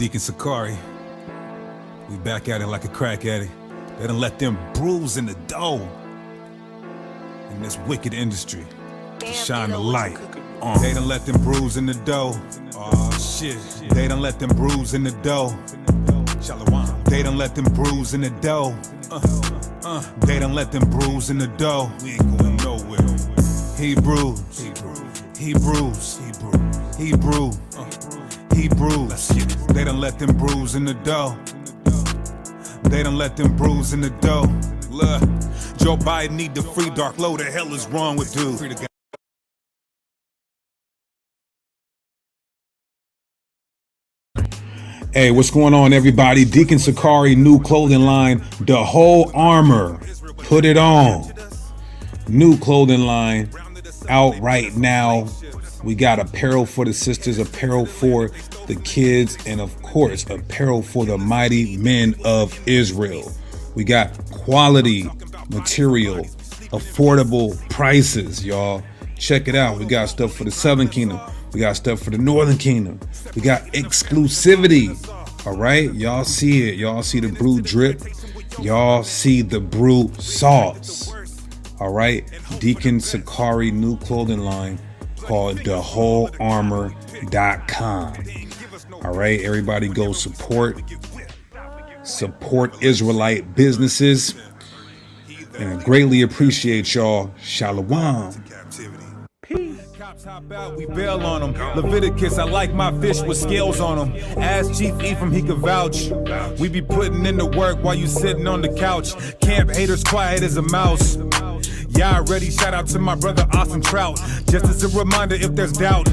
Deacon Sakari. We back at it like a crack addict. They done let them bruise in the dough in this wicked industry to shine the light. They done let them bruise in the dough. Oh shit. They done let them bruise in the dough. Shalom. They done let them bruise in the dough. They done let them bruise in the dough. We ain't going nowhere. Hebrews. They done let them bruise in the dough. They done let them bruise in the dough. Look, Joe Biden need to free Dark. Lo, the hell is wrong with dude? Hey, what's going on, everybody? Deacon Sakari, new clothing line, The Whole Armor. Put it on. New clothing line out right now. We got apparel for the sisters, apparel for the kids, and of course, apparel for the mighty men of Israel. We got quality material, affordable prices, y'all. Check it out. We got stuff for the Southern Kingdom. We got stuff for the Northern Kingdom. We got exclusivity. All right, y'all see it. Y'all see the brew drip. Y'all see the brew sauce. All right, Deacon Sakari new clothing line called thewholearmor.com. All right, everybody go support Israelite businesses, and I greatly appreciate y'all. Shalom. Cops hop out, we bail on them. Leviticus, I like my fish with scales on them. Ask Chief Ephraim, he can vouch. We be putting in the work while you sitting on the couch. Camp haters quiet as a mouse. Y'all ready? Shout out to my brother Austin Trout. Just as a reminder, if there's doubt,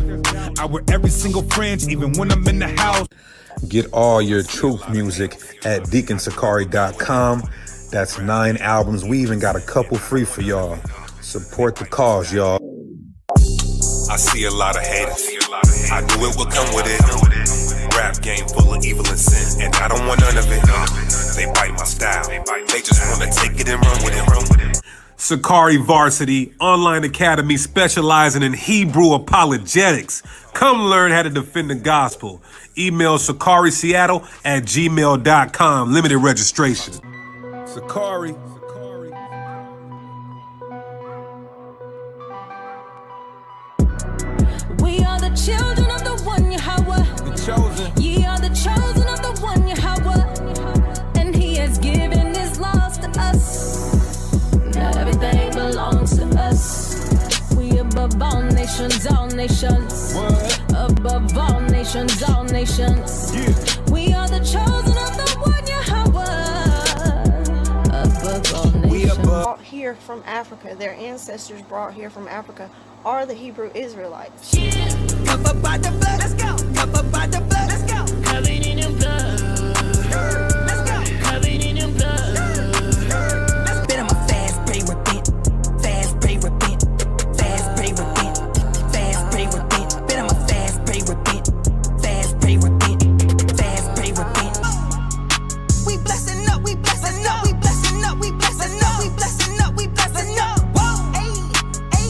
I wear every single fringe, even when I'm in the house. Get all your truth music at deaconsakari.com. That's 9 albums. We even got a couple free for y'all. Support the cause, y'all. I see a lot of haters. I knew it would come with it. Rap game full of evil and sin, and I don't want none of it. They bite my style. They just want to take it and run with it. Sakari Varsity Online Academy, specializing in Hebrew apologetics. Come learn how to defend the gospel. Email sakariseattle@gmail.com. Limited registration. Sakari. We are the children of the one Yahweh. The chosen. Ye are the chosen of the one Yahweh. And he has given his laws to us. Now everything belongs to us. We above all nations, all nations. What? Above all nations, all nations. Yeah. We are the chosen of the one Yahweh. Above all nations. Brought here from Africa, their ancestors brought here from Africa, are the Hebrew Israelites. Covered by the blood, let's go. Covered by the blood, let's go. Covered in your blood, let's go. Covered in your blood. Bet I'm a fast, pray, repent. Fast, pray, repent. Fast, pray, repent. Fast, pray, repent. Bet I'm a fast, pray, repent. Fast, pray, repent. Fast, pray, repent. We blessing up, we blessing up, we blessing up, we blessing up, we blessing up, we blessing up. Whoa, hey,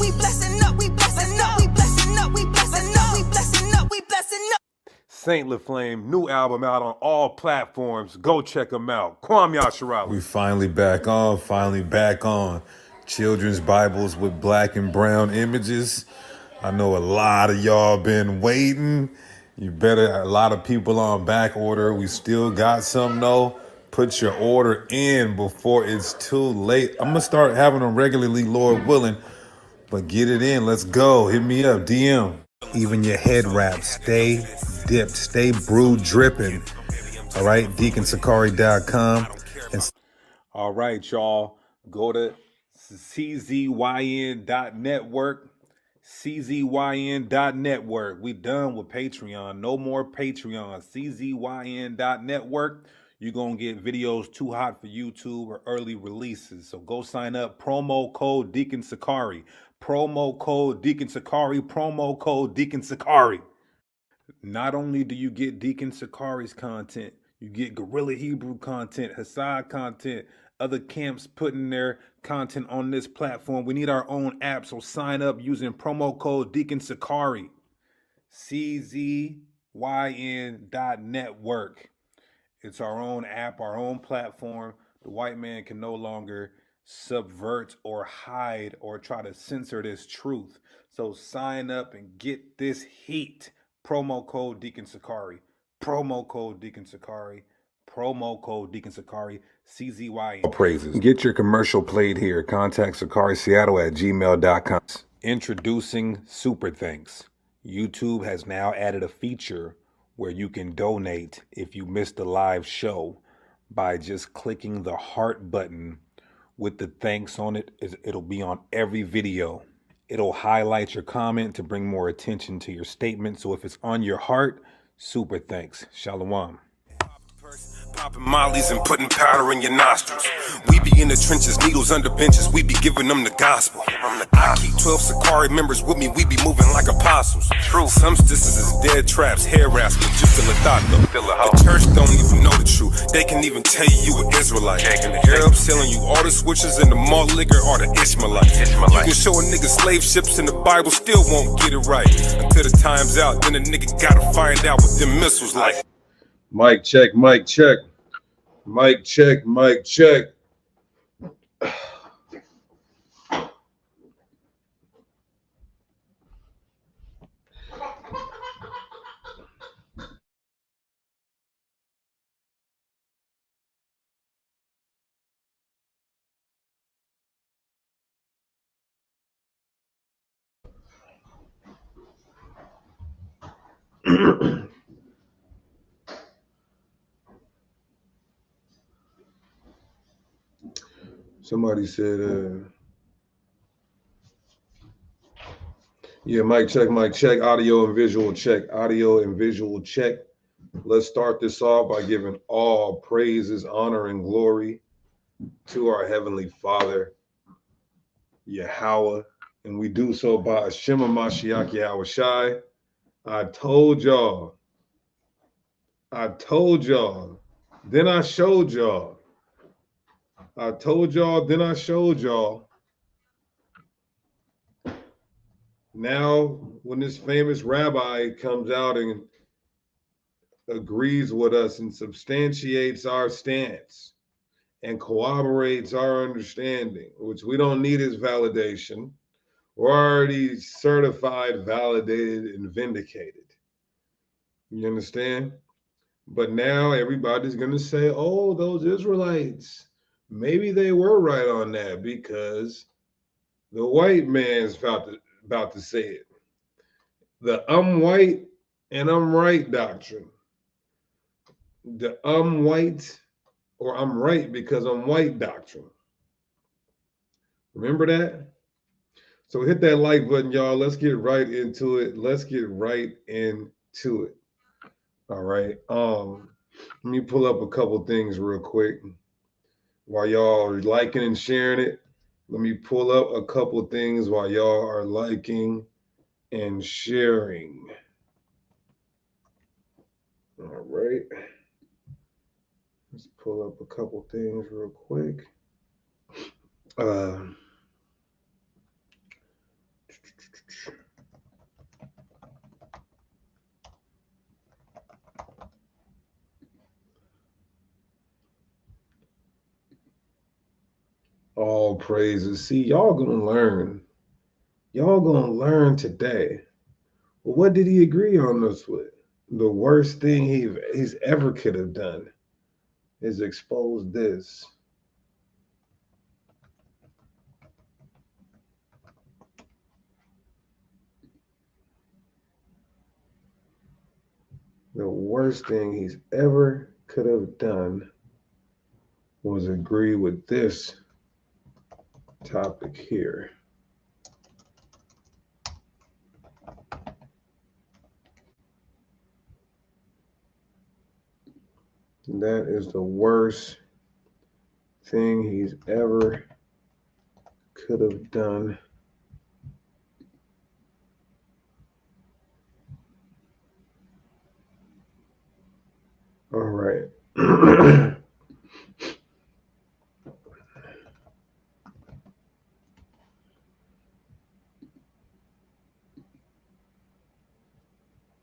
we blessing up, we blessing up, we blessing up, we blessing up, we blessing up, we blessing up. Saint LaFlame, new album out on all platforms. Go check them out. Kwam Yasharala. We finally back on. Children's Bibles with black and brown images. I know a lot of y'all been waiting. A lot of people on back order. We still got some though. Put your order in before it's too late. I'm gonna start having them regularly, Lord willing. But get it in. Let's go. Hit me up. DM. Even your head wrap. Stay dipped. Stay brewed dripping. All right. DeaconSakari.com. All right, y'all. Go to czyn.network. czyn.network. We done with Patreon. No more Patreon. czyn.network. You're going to get videos too hot for YouTube or early releases. So go sign up. Promo code Deacon Sakari. Promo code Deacon Sakari. Promo code Deacon Sakari. Not only do you get Deacon Sakari's content, you get Guerrilla Hebrew content, Hassad content, other camps putting their content on this platform. We need our own app, so sign up using promo code Deacon Sakari. CZYN YN.network. It's our own app, our own platform. The white man can no longer subvert or hide or try to censor this truth. So sign up and get this heat. Promo code Deacon Sakari. Promo code Deacon Sakari. Promo code Deacon Sakari. CZY. All praises. Get your commercial played here. Contact SakariSeattle@gmail.com. Introducing Super Thanks. YouTube has now added a feature where you can donate if you missed the live show by just clicking the heart button with the thanks on it. It'll be on every video. It'll highlight your comment to bring more attention to your statement. So if it's on your heart, super thanks. Shalom. Popping mollies and putting powder in your nostrils. We be in the trenches, needles under benches. We be giving them the gospel. I keep 12 Sakari members with me. We be moving like apostles. True. Some stices is dead traps, hair rascals, just a thought though. The church don't even know the truth. They can even tell you an Israelite. The Arabs selling you all the switches and the malt liquor are the Ishmaelites. You can show a nigga slave ships in the Bible, still won't get it right. Until the time's out, then a nigga gotta find out what them missiles like. Mic check, mic check. Mic check, mic check. Somebody said, yeah, mic check, audio and visual check, audio and visual check. Let's start this off by giving all praises, honor, and glory to our Heavenly Father, Yahweh, and we do so by Hashem Mashiach Yahweh Shai. I told y'all, then I showed y'all. I told y'all, then I showed y'all. Now, when this famous rabbi comes out and agrees with us and substantiates our stance and corroborates our understanding, which we don't need his validation, we're already certified, validated, and vindicated. You understand? But now everybody's going to say, oh, those Israelites, maybe they were right on that because the white man's about to say it. The I'm white and I'm right doctrine. The I'm white or I'm right because I'm white doctrine. Remember that? So hit that like button, y'all. Let's get right into it. All right. Let me pull up a couple things real quick. While y'all are liking and sharing it, let me pull up a couple things while y'all are liking and sharing. All right. Let's pull up a couple things real quick. All praises. See, y'all gonna learn. Y'all gonna learn today. Well, what did he agree on us with? The worst thing he's ever could have done is expose this. The worst thing he's ever could have done was agree with this topic here. That is the worst thing he's ever could have done. All right.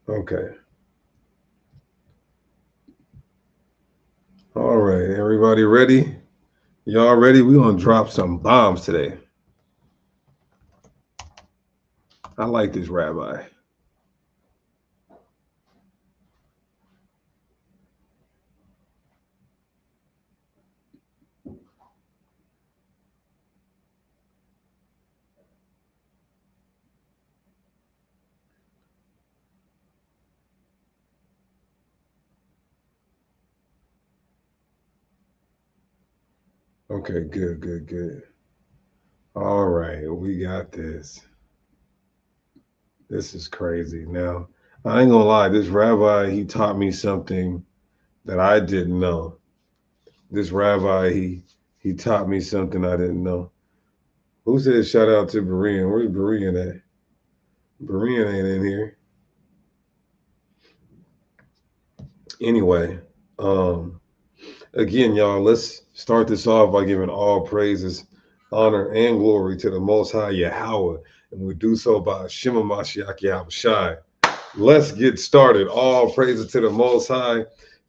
Okay. All right, everybody ready? Y'all ready? We're gonna drop some bombs today. I like this rabbi. Okay, good. All right, we got this. This is crazy. Now, I ain't gonna lie, this rabbi, he taught me something that I didn't know. This rabbi, he taught me something I didn't know. Who said shout out to Berean? Where's Berean at? Berean ain't in here. Anyway, again, y'all, let's start this off by giving all praises, honor, and glory to the Most High Yahweh. And we do so by Shema Mashiach Yahweh Shai. Let's get started. All praises to the Most High.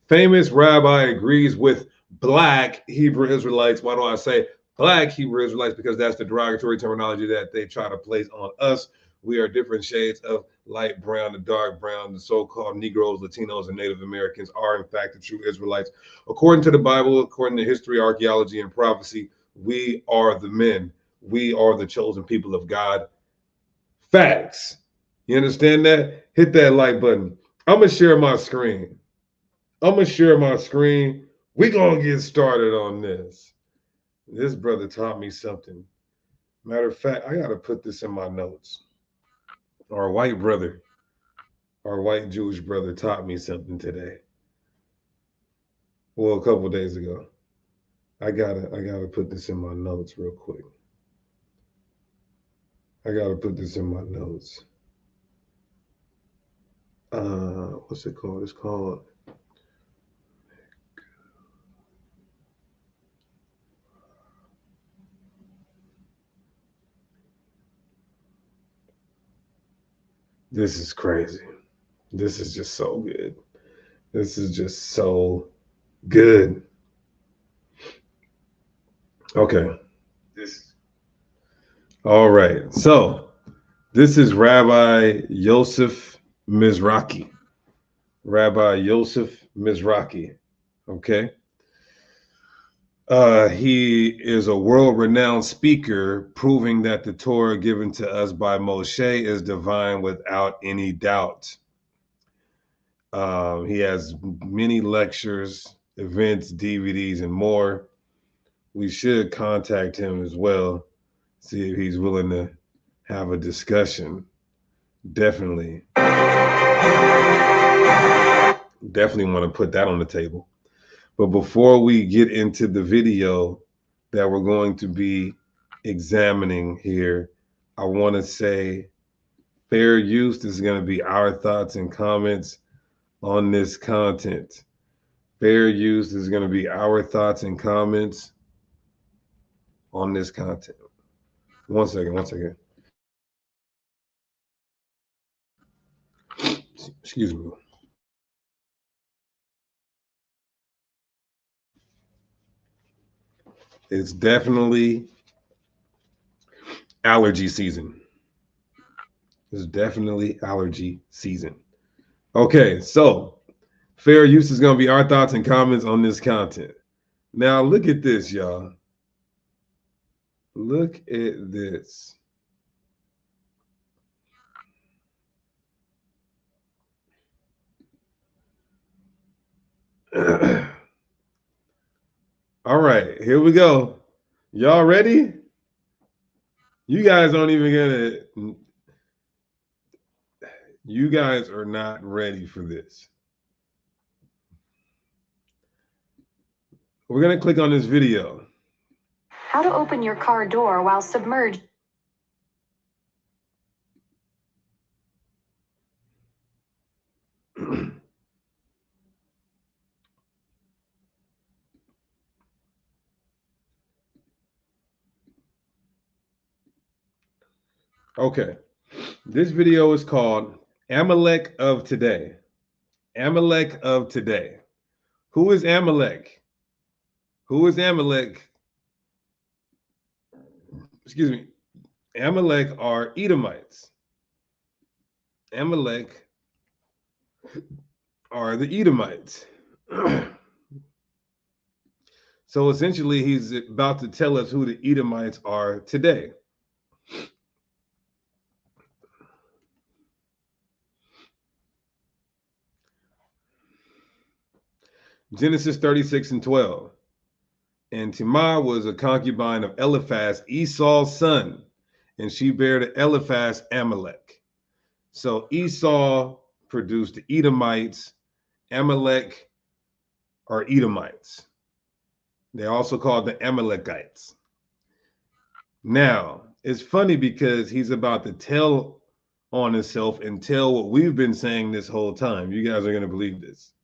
Famous rabbi agrees with Black Hebrew Israelites. Why do I say Black Hebrew Israelites? Because that's the derogatory terminology that they try to place on us. We are different shades of light brown to dark brown. The so-called Negroes, Latinos, and Native Americans are, in fact, the true Israelites. According to the Bible, according to history, archaeology, and prophecy, we are the men. We are the chosen people of God. Facts. You understand that? Hit that like button. I'm going to share my screen. We're going to get started on this. This brother taught me something. Matter of fact, I got to put this in my notes. Our white brother, our white Jewish brother taught me something today. Well, a couple days ago. I gotta put this in my notes real quick. I gotta put this in my notes. What's it called? It's called This is crazy. This is just so good. This is just so good. Okay. All right. So this is Rabbi Yosef Mizrahi. Rabbi Yosef Mizrahi. Okay. He is a world-renowned speaker, proving that the Torah given to us by Moshe is divine without any doubt. He has many lectures, events, DVDs, and more. We should contact him as well, see if he's willing to have a discussion. Definitely want to put that on the table. But before we get into the video that we're going to be examining here, I want to say fair use. This is going to be our thoughts and comments on this content. Fair use is going to be our thoughts and comments on this content. One second. Excuse me. It's definitely allergy season. It's definitely allergy season. Okay, so fair use is going to be our thoughts and comments on this content. Now, look at this, y'all. Look at this. All right, here we go. Y'all ready? You guys aren't even gonna. You guys are not ready for this. We're gonna click on this video. How to open your car door while submerged. Okay, this video is called Amalek of Today. Amalek of Today. Who is Amalek? Who is Amalek? Excuse me. Amalek are Edomites. Amalek are the Edomites. So essentially, he's about to tell us who the Edomites are today. Genesis 36:12. And Tamar was a concubine of Eliphaz, Esau's son, and she bare to Eliphaz Amalek. So Esau produced the Edomites. Amalek are Edomites. They're also called the Amalekites. Now, it's funny because he's about to tell on himself and tell what we've been saying this whole time. You guys are going to believe this.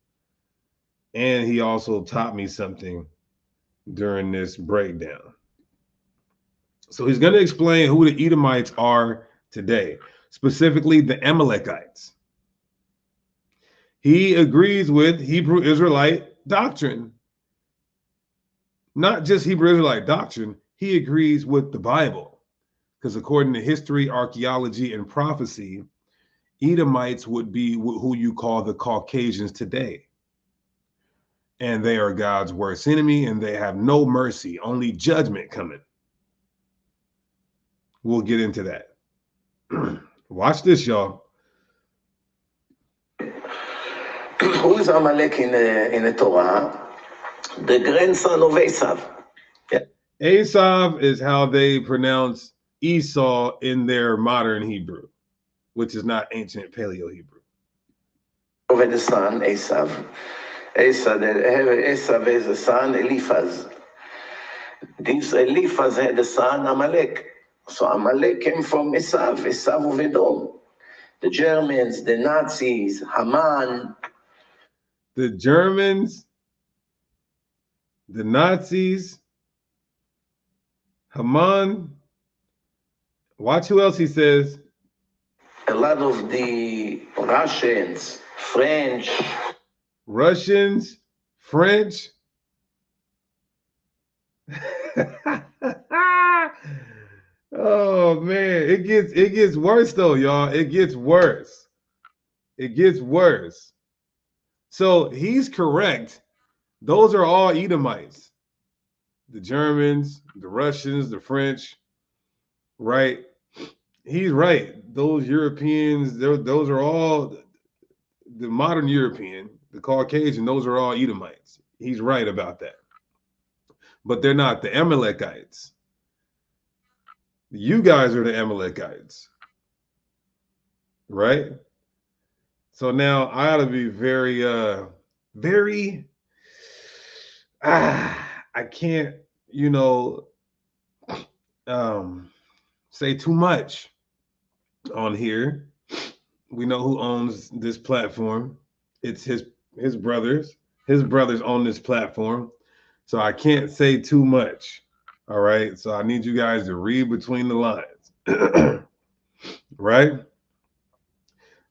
And he also taught me something during this breakdown. So he's going to explain who the Edomites are today, specifically the Amalekites. He agrees with Hebrew Israelite doctrine. Not just Hebrew Israelite doctrine, he agrees with the Bible. Because according to history, archaeology, and prophecy, Edomites would be who you call the Caucasians today. And they are God's worst enemy, and they have no mercy, only judgment coming. We'll get into that. Watch this, y'all. Who is Amalek in the Torah? The grandson of Esav. Esav is how they pronounce Esau in their modern Hebrew, which is not ancient Paleo Hebrew. Of the son, Esav. Esav is the son, Eliphaz. This Eliphaz had the son, Amalek. So Amalek came from Esav of Edom. The Germans, the Nazis, Haman. The Germans, the Nazis, Haman. Watch who else he says. A lot of the Russians, French. Russians, French. Oh man, it gets worse though, y'all. It gets worse. It gets worse. So he's correct. Those are all Edomites. The Germans, the Russians, the French, right? He's right. Those Europeans, those are all the modern European, the Caucasian, those are all Edomites. He's right about that. But they're not the Amalekites. You guys are the Amalekites, right? So now I ought to be very, I can't, say too much on here. We know who owns this platform. It's his brothers. His brothers own this platform. So I can't say too much. All right. So I need you guys to read between the lines. Right?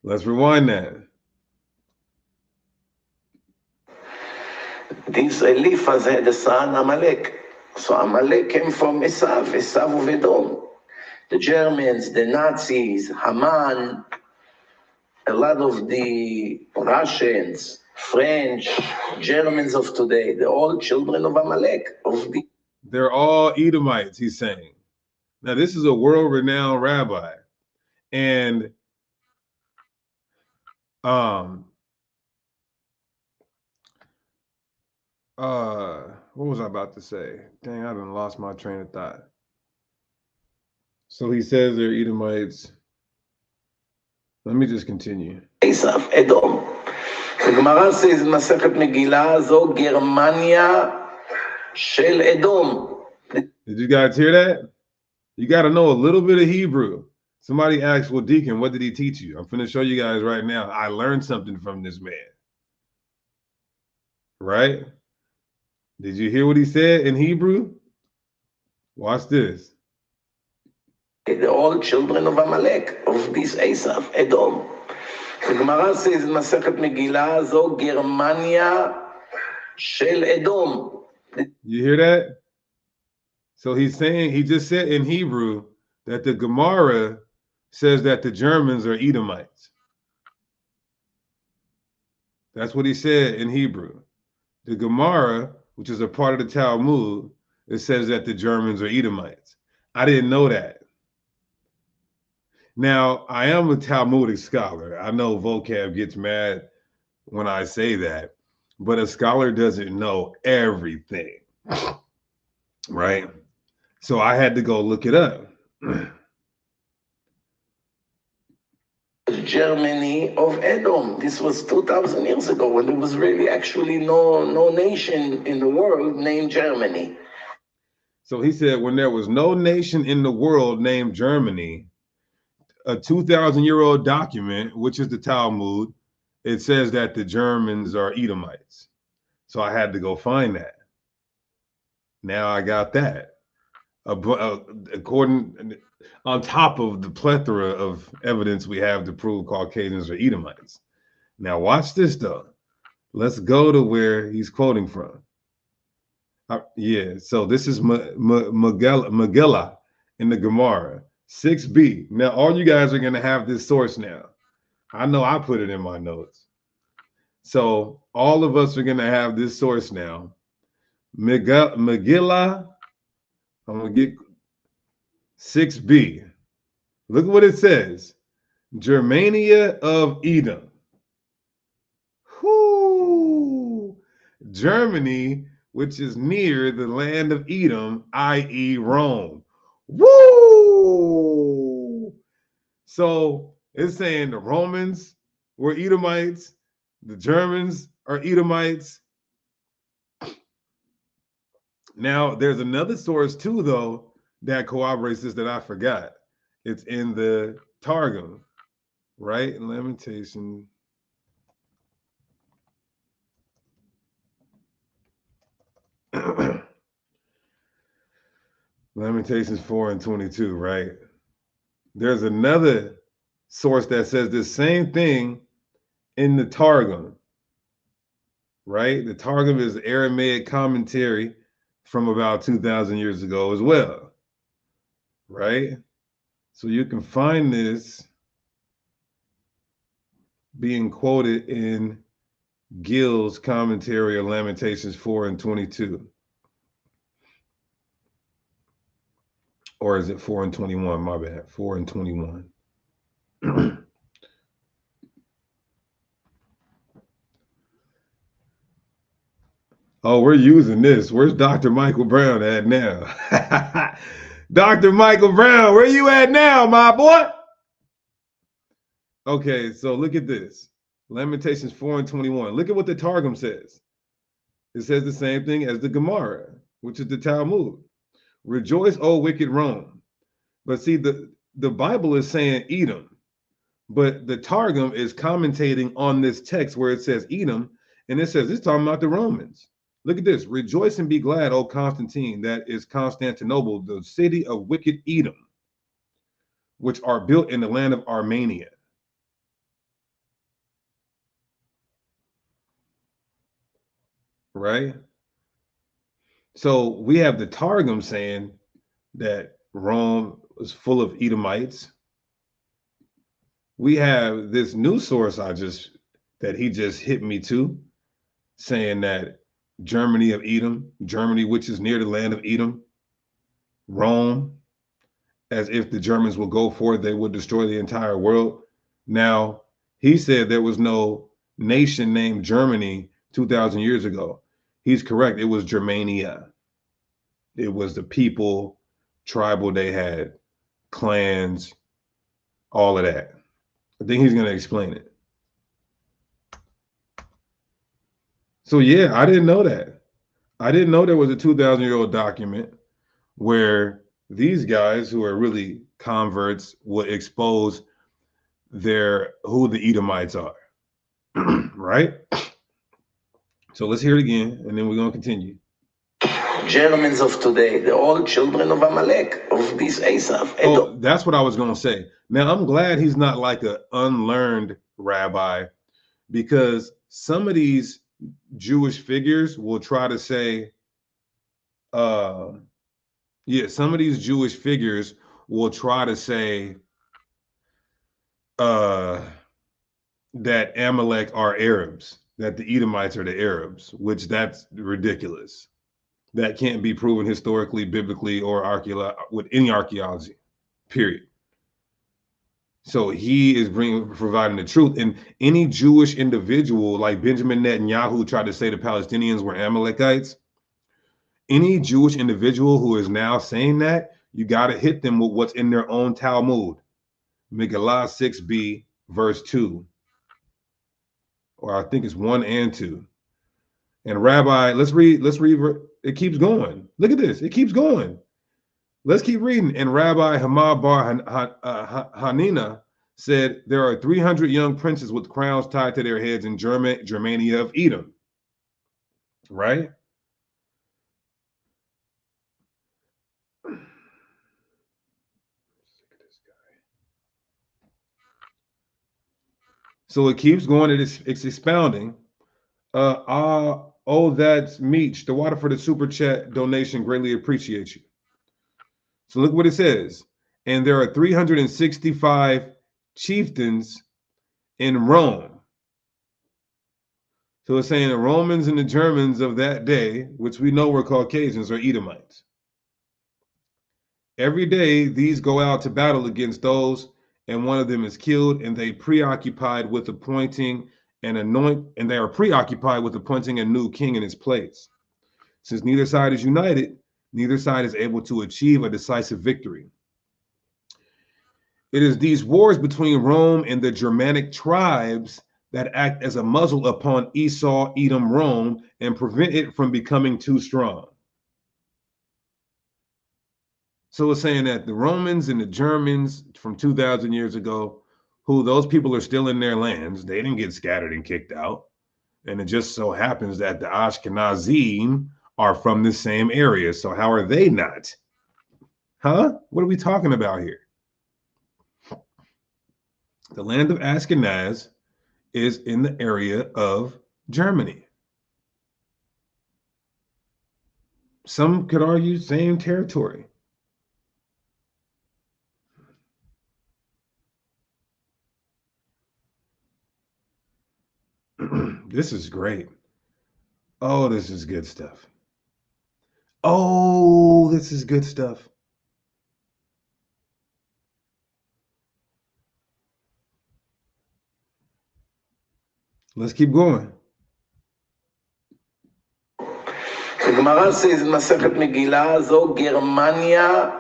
Let's rewind that. This Eliphaz had the son Amalek. So Amalek came from Esav of Edom. The Germans, the Nazis, Haman, a lot of the Russians, French, Germans of today, they're all children of Amalek. They're all Edomites, he's saying. Now, this is a world-renowned rabbi. And what was I about to say? Dang, I done lost my train of thought. So he says they're Edomites. Let me just continue. Esav, Edom. The Gemara says in Masechet Megillah, זו גרמניה של Edom. Did you guys hear that? You got to know a little bit of Hebrew. Somebody asked, well, Deacon, what did he teach you? I'm going to show you guys right now. I learned something from this man. Right? Did you hear what he said in Hebrew? Watch this. They're all children of Amalek, of this Esav, Edom. The Gemara says in Masechet Megillah, זו גרמניה של Edom. You hear that? So he's saying, he just said in Hebrew that the Gemara says that the Germans are Edomites. That's what he said in Hebrew. The Gemara, which is a part of the Talmud, it says that the Germans are Edomites. I didn't know that. Now, I am a Talmudic scholar. I know vocab gets mad when I say that, but a scholar doesn't know everything, right? So I had to go look it up. Germany of Edom. This was 2,000 years ago when there was really actually no nation in the world named Germany. So he said when there was no nation in the world named Germany, a 2,000-year-old document, which is the Talmud, it says that the Germans are Edomites. So I had to go find that. Now I got that. According, on top of the plethora of evidence we have to prove Caucasians are Edomites. Now watch this though. Let's go to where he's quoting from. Yeah, so this is Megillah in the Gemara, 6b. Now all you guys are going to have this source now. I know I put it in my notes. So all of us are going to have this source now. Megillah, I'm going to get 6b. Look at what it says. Germania of Edom. Whoo! Germany, which is near the land of Edom, i.e. Rome. Woo! So it's saying the Romans were Edomites, the Germans are Edomites. Now, there's another source too, though, that corroborates this that I forgot. It's in the Targum, right? Lamentation. Lamentations 4:22, right? There's another source that says the same thing in the Targum, right? The Targum is Aramaic commentary from about 2,000 years ago as well, right? So you can find this being quoted in Gill's commentary of Lamentations 4:22. Or is it 4:21? My bad. 4:21. Oh, we're using this. Where's Dr. Michael Brown at now? Dr. Michael Brown, where you at now, my boy? Okay, so look at this. Lamentations 4:21. Look at what the Targum says. It says the same thing as the Gemara, which is the Talmud. Rejoice, O wicked Rome. But see, the Bible is saying Edom, but the Targum is commentating on this text where it says Edom, and it says it's talking about the Romans. Look at this. Rejoice and be glad, O Constantine, that is Constantinople, the city of wicked Edom, which are built in the land of Armenia. Right? So we have the Targum saying that Rome was full of Edomites. We have this new source that he just hit me to, saying that Germany of Edom, Germany, which is near the land of Edom, Rome, as if the Germans will go for it, they would destroy the entire world. Now, he said there was no nation named Germany 2,000 years ago. He's correct. It was Germania. It was the people, tribal, they had clans, all of that. I think he's going to explain it. So yeah, I didn't know that. I didn't know there was a 2,000-year-old document where these guys who are really converts would expose who the Edomites are, right? So let's hear it again, and then we're going to continue. Germans of today, they're all children of Amalek, of this Asaph. Oh, that's what I was going to say. Now, I'm glad he's not like an unlearned rabbi, because some of these Jewish figures will try to say Yeah, some of these Jewish figures will try to say that Amalek are Arabs, that the Edomites are the Arabs, which that's ridiculous. That can't be proven historically, biblically, or with any archaeology, period. So he is providing the truth. And any Jewish individual, like Benjamin Netanyahu tried to say the Palestinians were Amalekites, any Jewish individual who is now saying that, you got to hit them with what's in their own Talmud. Megillah 6b, verse 2. Or I think it's 1 and 2. And Rabbi, let's read, it keeps going. Look at this, it keeps going. Let's keep reading. And Rabbi Hamad Bar Hanina said, there are 300 young princes with crowns tied to their heads in Germania of Edom. Right? So it keeps going, it's expounding. That's Meech. The water for the super chat donation, greatly appreciate you. So look what it says. And there are 365 chieftains in Rome. So it's saying the Romans and the Germans of that day, which we know were Caucasians, or Edomites. Every day, these go out to battle against those, and one of them is killed, and they are preoccupied with appointing a new king in his place. Since neither side is united, neither side is able to achieve a decisive victory. It is these wars between Rome and the Germanic tribes that act as a muzzle upon Esau, Edom, Rome, and prevent it from becoming too strong. So it's saying that the Romans and the Germans from 2,000 years ago, who those people are still in their lands, they didn't get scattered and kicked out. And it just so happens that the Ashkenazim are from the same area. So how are they not? Huh? What are we talking about here? The land of Ashkenaz is in the area of Germany. Some could argue same territory. This is great. Oh, this is good stuff. Oh, this is good stuff. Let's keep going. The Gemara says in Masechet Megillah, זו גרמניה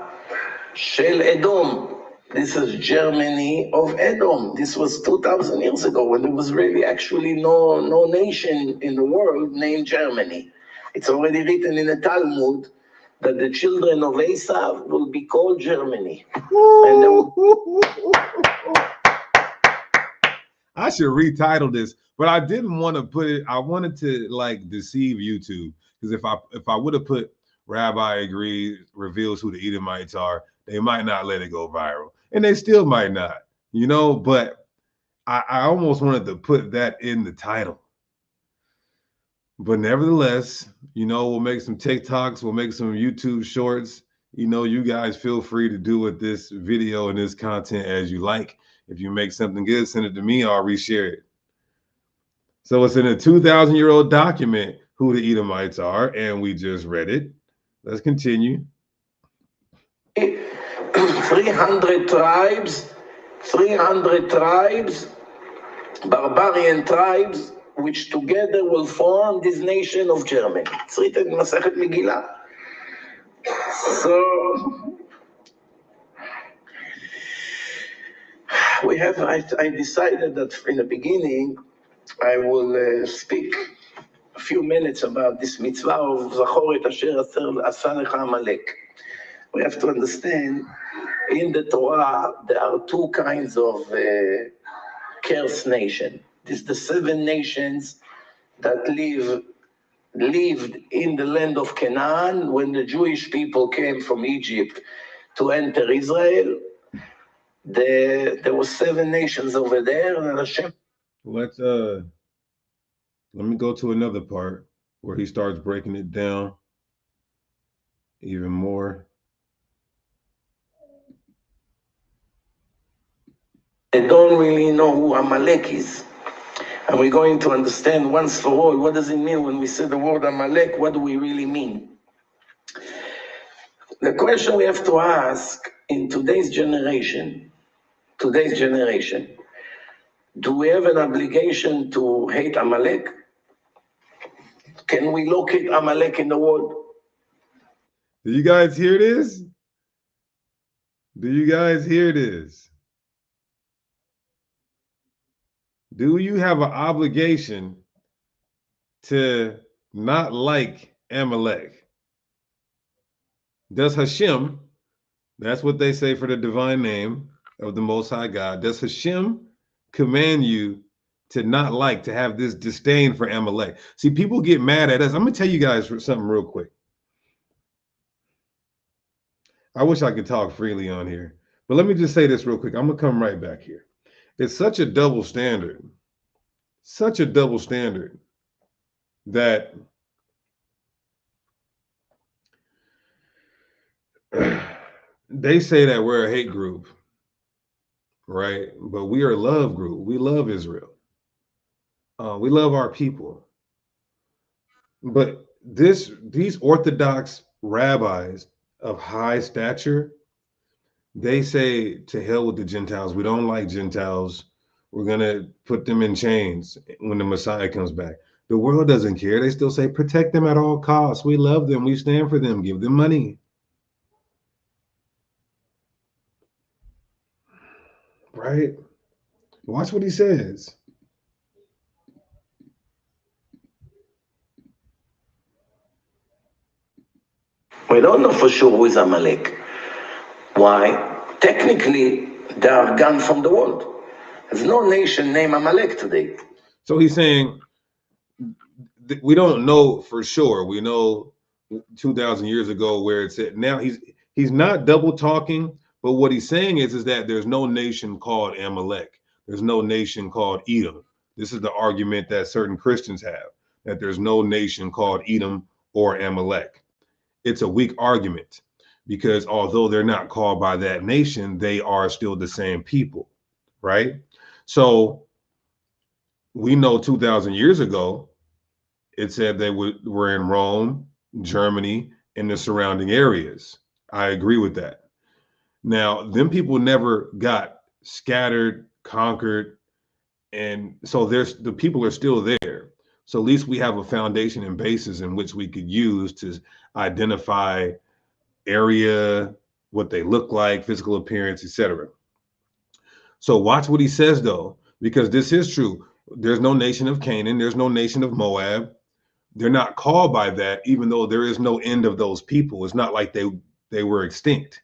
של Edom. This is Germany of Edom. This was 2,000 years ago when there was really actually no nation in the world named Germany. It's already written in the Talmud that the children of Esav will be called Germany. And I should retitle this, but I didn't want to put it. I wanted to like deceive YouTube, because if I would have put Rabbi reveals who the Edomites are, they might not let it go viral, and they still might not, but I almost wanted to put that in the title. But nevertheless, we'll make some TikToks, we'll make some YouTube shorts. You guys feel free to do with this video and this content as you like. If you make something good, send it to me, I'll reshare it. So it's in a 2,000-year-old document who the Edomites are, and we just read it. Let's continue. 300 tribes, barbarian tribes, which together will form this nation of Germany. It's written in Masechet Megillah. So I decided that in the beginning I will speak a few minutes about this mitzvah of Zachor et asher asa lecha Amalek. We have to understand, in the Torah, there are two kinds of cursed nation. This the 7 nations that lived in the land of Canaan when the Jewish people came from Egypt to enter Israel. There were 7 nations over there, and Hashem. Let me go to another part where he starts breaking it down. even more. They don't really know who Amalek is. And we're going to understand once for all, what does it mean when we say the word Amalek? What do we really mean? The question we have to ask in today's generation, do we have an obligation to hate Amalek? Can we locate Amalek in the world? Do you guys hear this? Do you guys hear this? Do you have an obligation to not like Amalek? Does Hashem, that's what they say for the divine name of the Most High God, does Hashem command you to not like, to have this disdain for Amalek? See, people get mad at us. I'm going to tell you guys something real quick. I wish I could talk freely on here, but let me just say this real quick. I'm going to come right back here. It's such a double standard that they say that we're a hate group, right? But we are a love group. We love Israel. We love our people. But these Orthodox rabbis of high stature, they say, to hell with the Gentiles. We don't like Gentiles. We're going to put them in chains when the Messiah comes back. The world doesn't care. They still say, protect them at all costs. We love them. We stand for them. Give them money. Right? Watch what he says. We don't know for sure who is Amalek. Why? Technically, they are gone from the world. There's no nation named Amalek today. So he's saying we don't know for sure. We know 2,000 years ago where it's at. Now he's not double talking, but what he's saying is that there's no nation called Amalek. There's no nation called Edom. This is the argument that certain Christians have, that there's no nation called Edom or Amalek. It's a weak argument because although they're not called by that nation, they are still the same people, right? So we know 2,000 years ago, it said they were in Rome, Germany, and the surrounding areas. I agree with that. Now, them people never got scattered, conquered, and so the people are still there. So at least we have a foundation and basis in which we could use to identify area, what they look like, physical appearance, etc. So watch what he says, though, because this is true. There's no nation of Canaan. There's no nation of Moab. They're not called by that, even though there is no end of those people. It's not like they were extinct.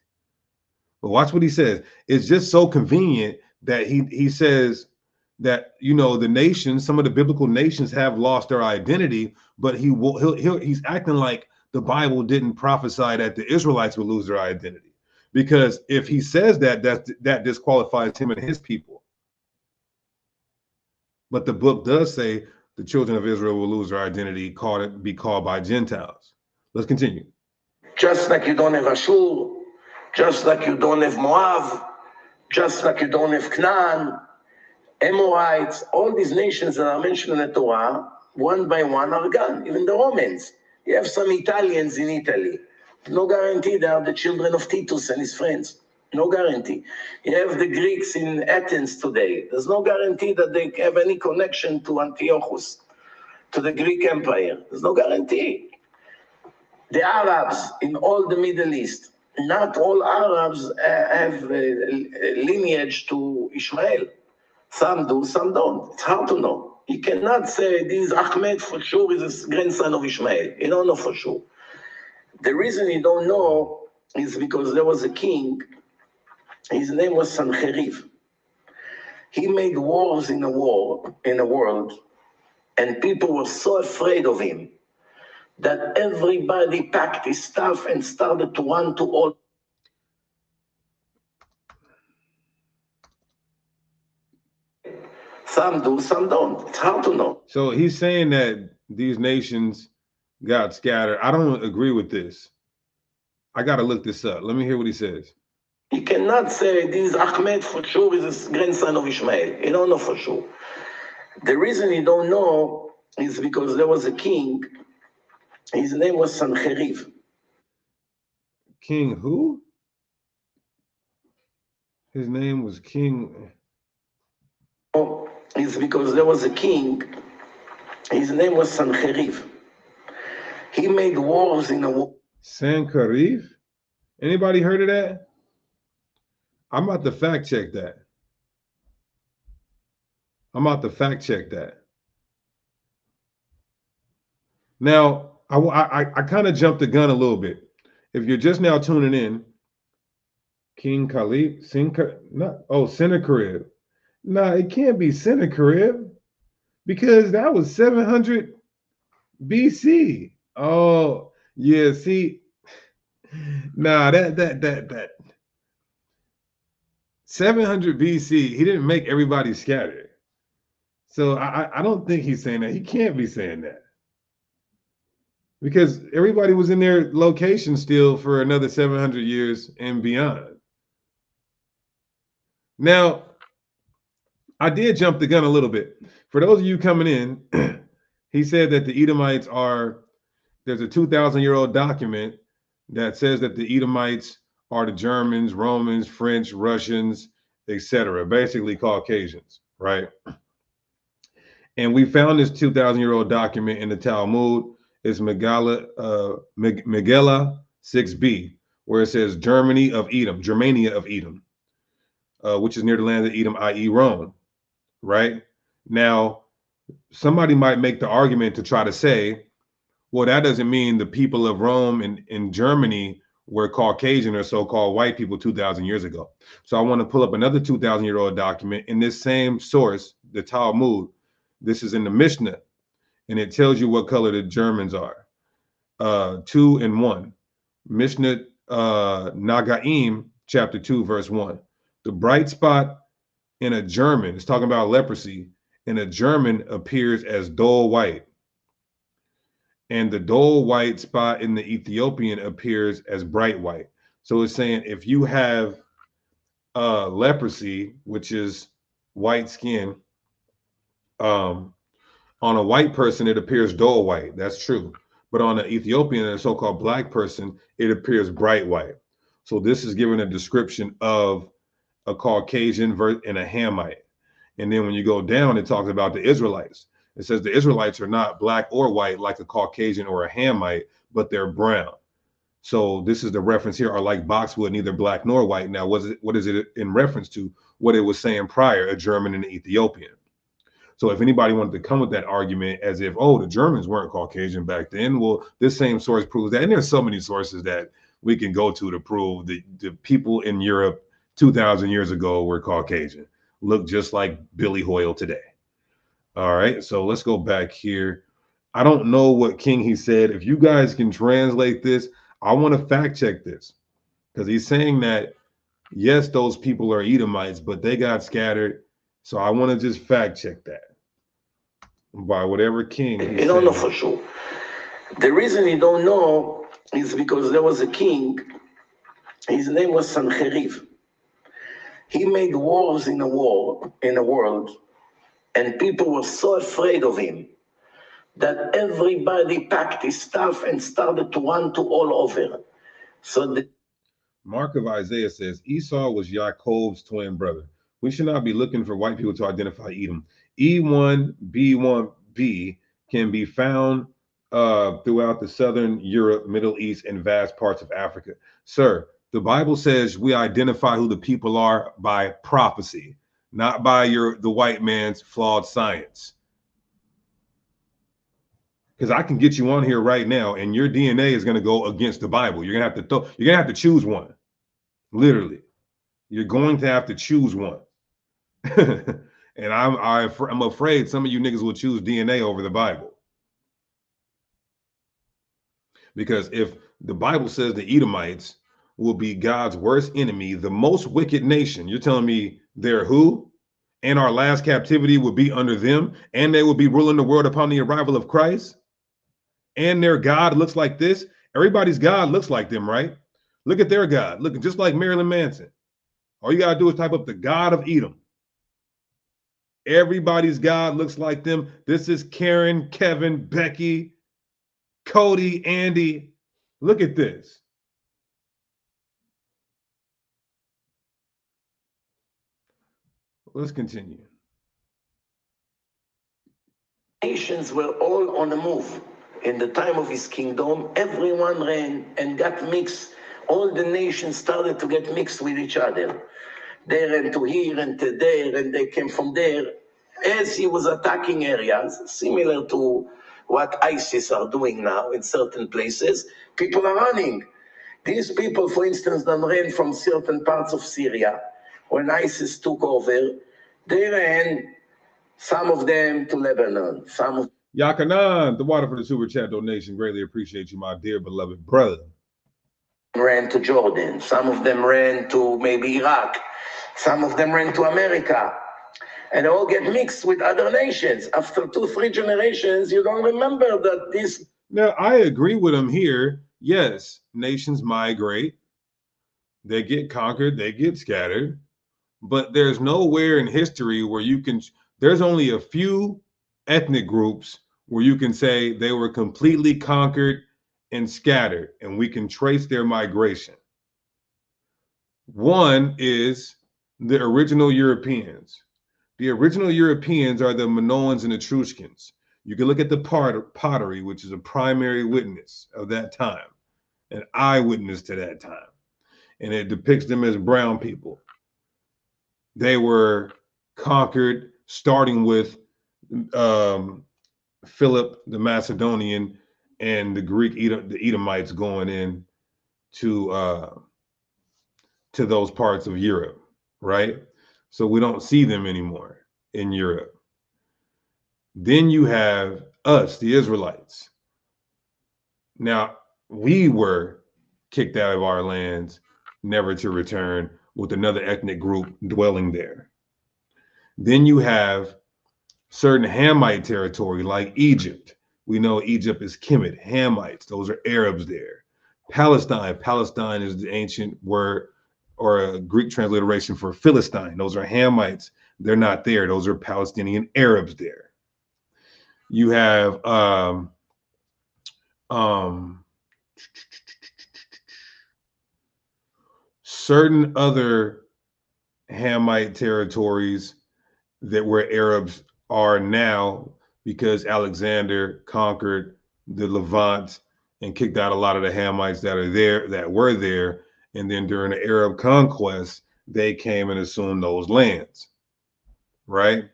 But watch what he says. It's just so convenient that he says that, you know, the nations, some of the biblical nations have lost their identity, but he's acting like the Bible didn't prophesy that the Israelites would lose their identity. Because if he says that disqualifies him and his people. But the book does say the children of Israel will lose their identity, be called by Gentiles. Let's continue. Just like you don't have Ashur, just like you don't have Moab, just like you don't have Canaan, Amorites, all these nations that are mentioned in the Torah, one by one are gone. Even the Romans. You have some Italians in Italy. No guarantee they are the children of Titus and his friends. No guarantee. You have the Greeks in Athens today. There's no guarantee that they have any connection to Antiochus, to the Greek Empire. There's no guarantee. The Arabs in all the Middle East, not all Arabs have a lineage to Ishmael. Some do, some don't. It's hard to know. You cannot say this Ahmed for sure is a grandson of Ishmael. You don't know for sure. The reason you don't know is because there was a king. His name was Sancheriv. He made wars in the world, and people were so afraid of him that everybody packed his stuff and started to run to all. Some do, some don't. It's hard to know. So he's saying that these nations got scattered. I don't agree with this. I got to look this up. Let me hear what he says. You cannot say this Ahmed for sure is a grandson of Ishmael. You don't know for sure. The reason you don't know is because there was a king. His name was Sancheriv. King who? His name was King. Oh, it's because there was a king. His name was Sancheriv. He made wars in a war. Sancheriv? Anybody heard of that? I'm about to fact check that. Now, I kind of jumped the gun a little bit. If you're just now tuning in, King Khalid, Sennacherib. Nah, it can't be Sennacherib because that was 700 BC. Oh, yeah, see. Nah, that 700 BC, he didn't make everybody scattered. So I don't think he's saying that. He can't be saying that. Because everybody was in their location still for another 700 years and beyond. Now, I did jump the gun a little bit. For those of you coming in, he said that the Edomites there's a 2,000-year-old document that says that the Edomites are the Germans, Romans, French, Russians, etc., basically Caucasians, right? And we found this 2,000-year-old document in the Talmud. It's Megillah 6b, where it says Germania of Edom, which is near the land of Edom, i.e. Rome, right? Now, somebody might make the argument to try to say, well, that doesn't mean the people of Rome and Germany were Caucasian or so-called white people 2,000 years ago. So I want to pull up another 2,000-year-old document in this same source, the Talmud. This is in the Mishnah, and it tells you what color the Germans are. 2 and 1. Mishnah Nagaim, chapter 2, verse 1. The bright spot in a German, it's talking about leprosy, in a German appears as dull white. And the dull white spot in the Ethiopian appears as bright white. So it's saying if you have leprosy, which is white skin, on a white person, it appears dull white. That's true. But on an Ethiopian, a so-called black person, it appears bright white. So this is giving a description of a Caucasian and a Hamite. And then when you go down, it talks about the Israelites. It says the Israelites are not black or white like a Caucasian or a Hamite, but they're brown. So this is the reference here, are like boxwood, neither black nor white. Now, what is it in reference to? What it was saying prior, a German and an Ethiopian. So if anybody wanted to come with that argument as if, oh, the Germans weren't Caucasian back then, well, this same source proves that. And there's so many sources that we can go to prove that the people in Europe 2,000 years ago were Caucasian, look just like Billy Hoyle today. All right, so let's go back here. I don't know what king he said. If you guys can translate this, I want to fact check this, because he's saying that, yes, those people are Edomites, but they got scattered. So I want to just fact check that by whatever king. You don't know for sure. The reason you don't know is because there was a king. His name was Sancheriv. He made wars in the world, and people were so afraid of him that everybody packed his stuff and started to run to all over. So the Mark of Isaiah says Esau was Jacob's twin brother. We should not be looking for white people to identify Edom. E1B1B can be found throughout the southern Europe, Middle East, and vast parts of Africa. Sir, the Bible says we identify who the people are by prophecy, not by the white man's flawed science. Because I can get you on here right now, and your DNA is going to go against the Bible. You're going to have to choose one. Literally, you're going to have to choose one. And I'm afraid some of you niggas will choose DNA over the Bible. Because if the Bible says the Edomites will be God's worst enemy, the most wicked nation, you're telling me they're who? And our last captivity would be under them, and they will be ruling the world upon the arrival of Christ? And their God looks like this? Everybody's God looks like them, right? Look at their God, looking just like Marilyn Manson. All you got to do is type up the God of Edom. Everybody's God looks like them. This is Karen, Kevin, Becky, Cody, Andy. Look at this. Let's continue. Nations were all on the move. In the time of his kingdom, everyone ran and got mixed. All the nations started to get mixed with each other. They ran to here and to there, and they came from there. As he was attacking areas, similar to what ISIS are doing now in certain places, people are running. These people, for instance, that ran from certain parts of Syria, when ISIS took over, they ran, some of them to Lebanon, some of Yakanan, the water for the super chat donation. Greatly appreciate you, my dear beloved brother. ran to Jordan, some of them ran to maybe Iraq, some of them ran to America, and they all get mixed with other nations. After 2-3 generations, you don't remember that this. Now, I agree with him here. Yes, nations migrate, they get conquered, they get scattered, but there's nowhere in history where you can, there's only a few ethnic groups where you can say they were completely conquered and scattered, and we can trace their migration. One is the original Europeans. The original Europeans are the Minoans and Etruscans. You can look at the pottery, which is a primary witness of that time, an eyewitness to that time, and it depicts them as brown people. They were conquered, starting with Philip the Macedonian and the Greek the Edomites going in to those parts of Europe, right? So we don't see them anymore in Europe. Then you have us, the Israelites. Now, we were kicked out of our lands, never to return, with another ethnic group dwelling there. Then you have certain Hamite territory like Egypt. We know Egypt is Kemet, Hamites. Those are Arabs there. Palestine is the ancient word or a Greek transliteration for Philistine. Those are Hamites. They're not there. Those are Palestinian Arabs there. You have certain other Hamite territories that where Arabs are now, because Alexander conquered the Levant and kicked out a lot of the Hamites that were there. And then during the Arab conquest, they came and assumed those lands, right?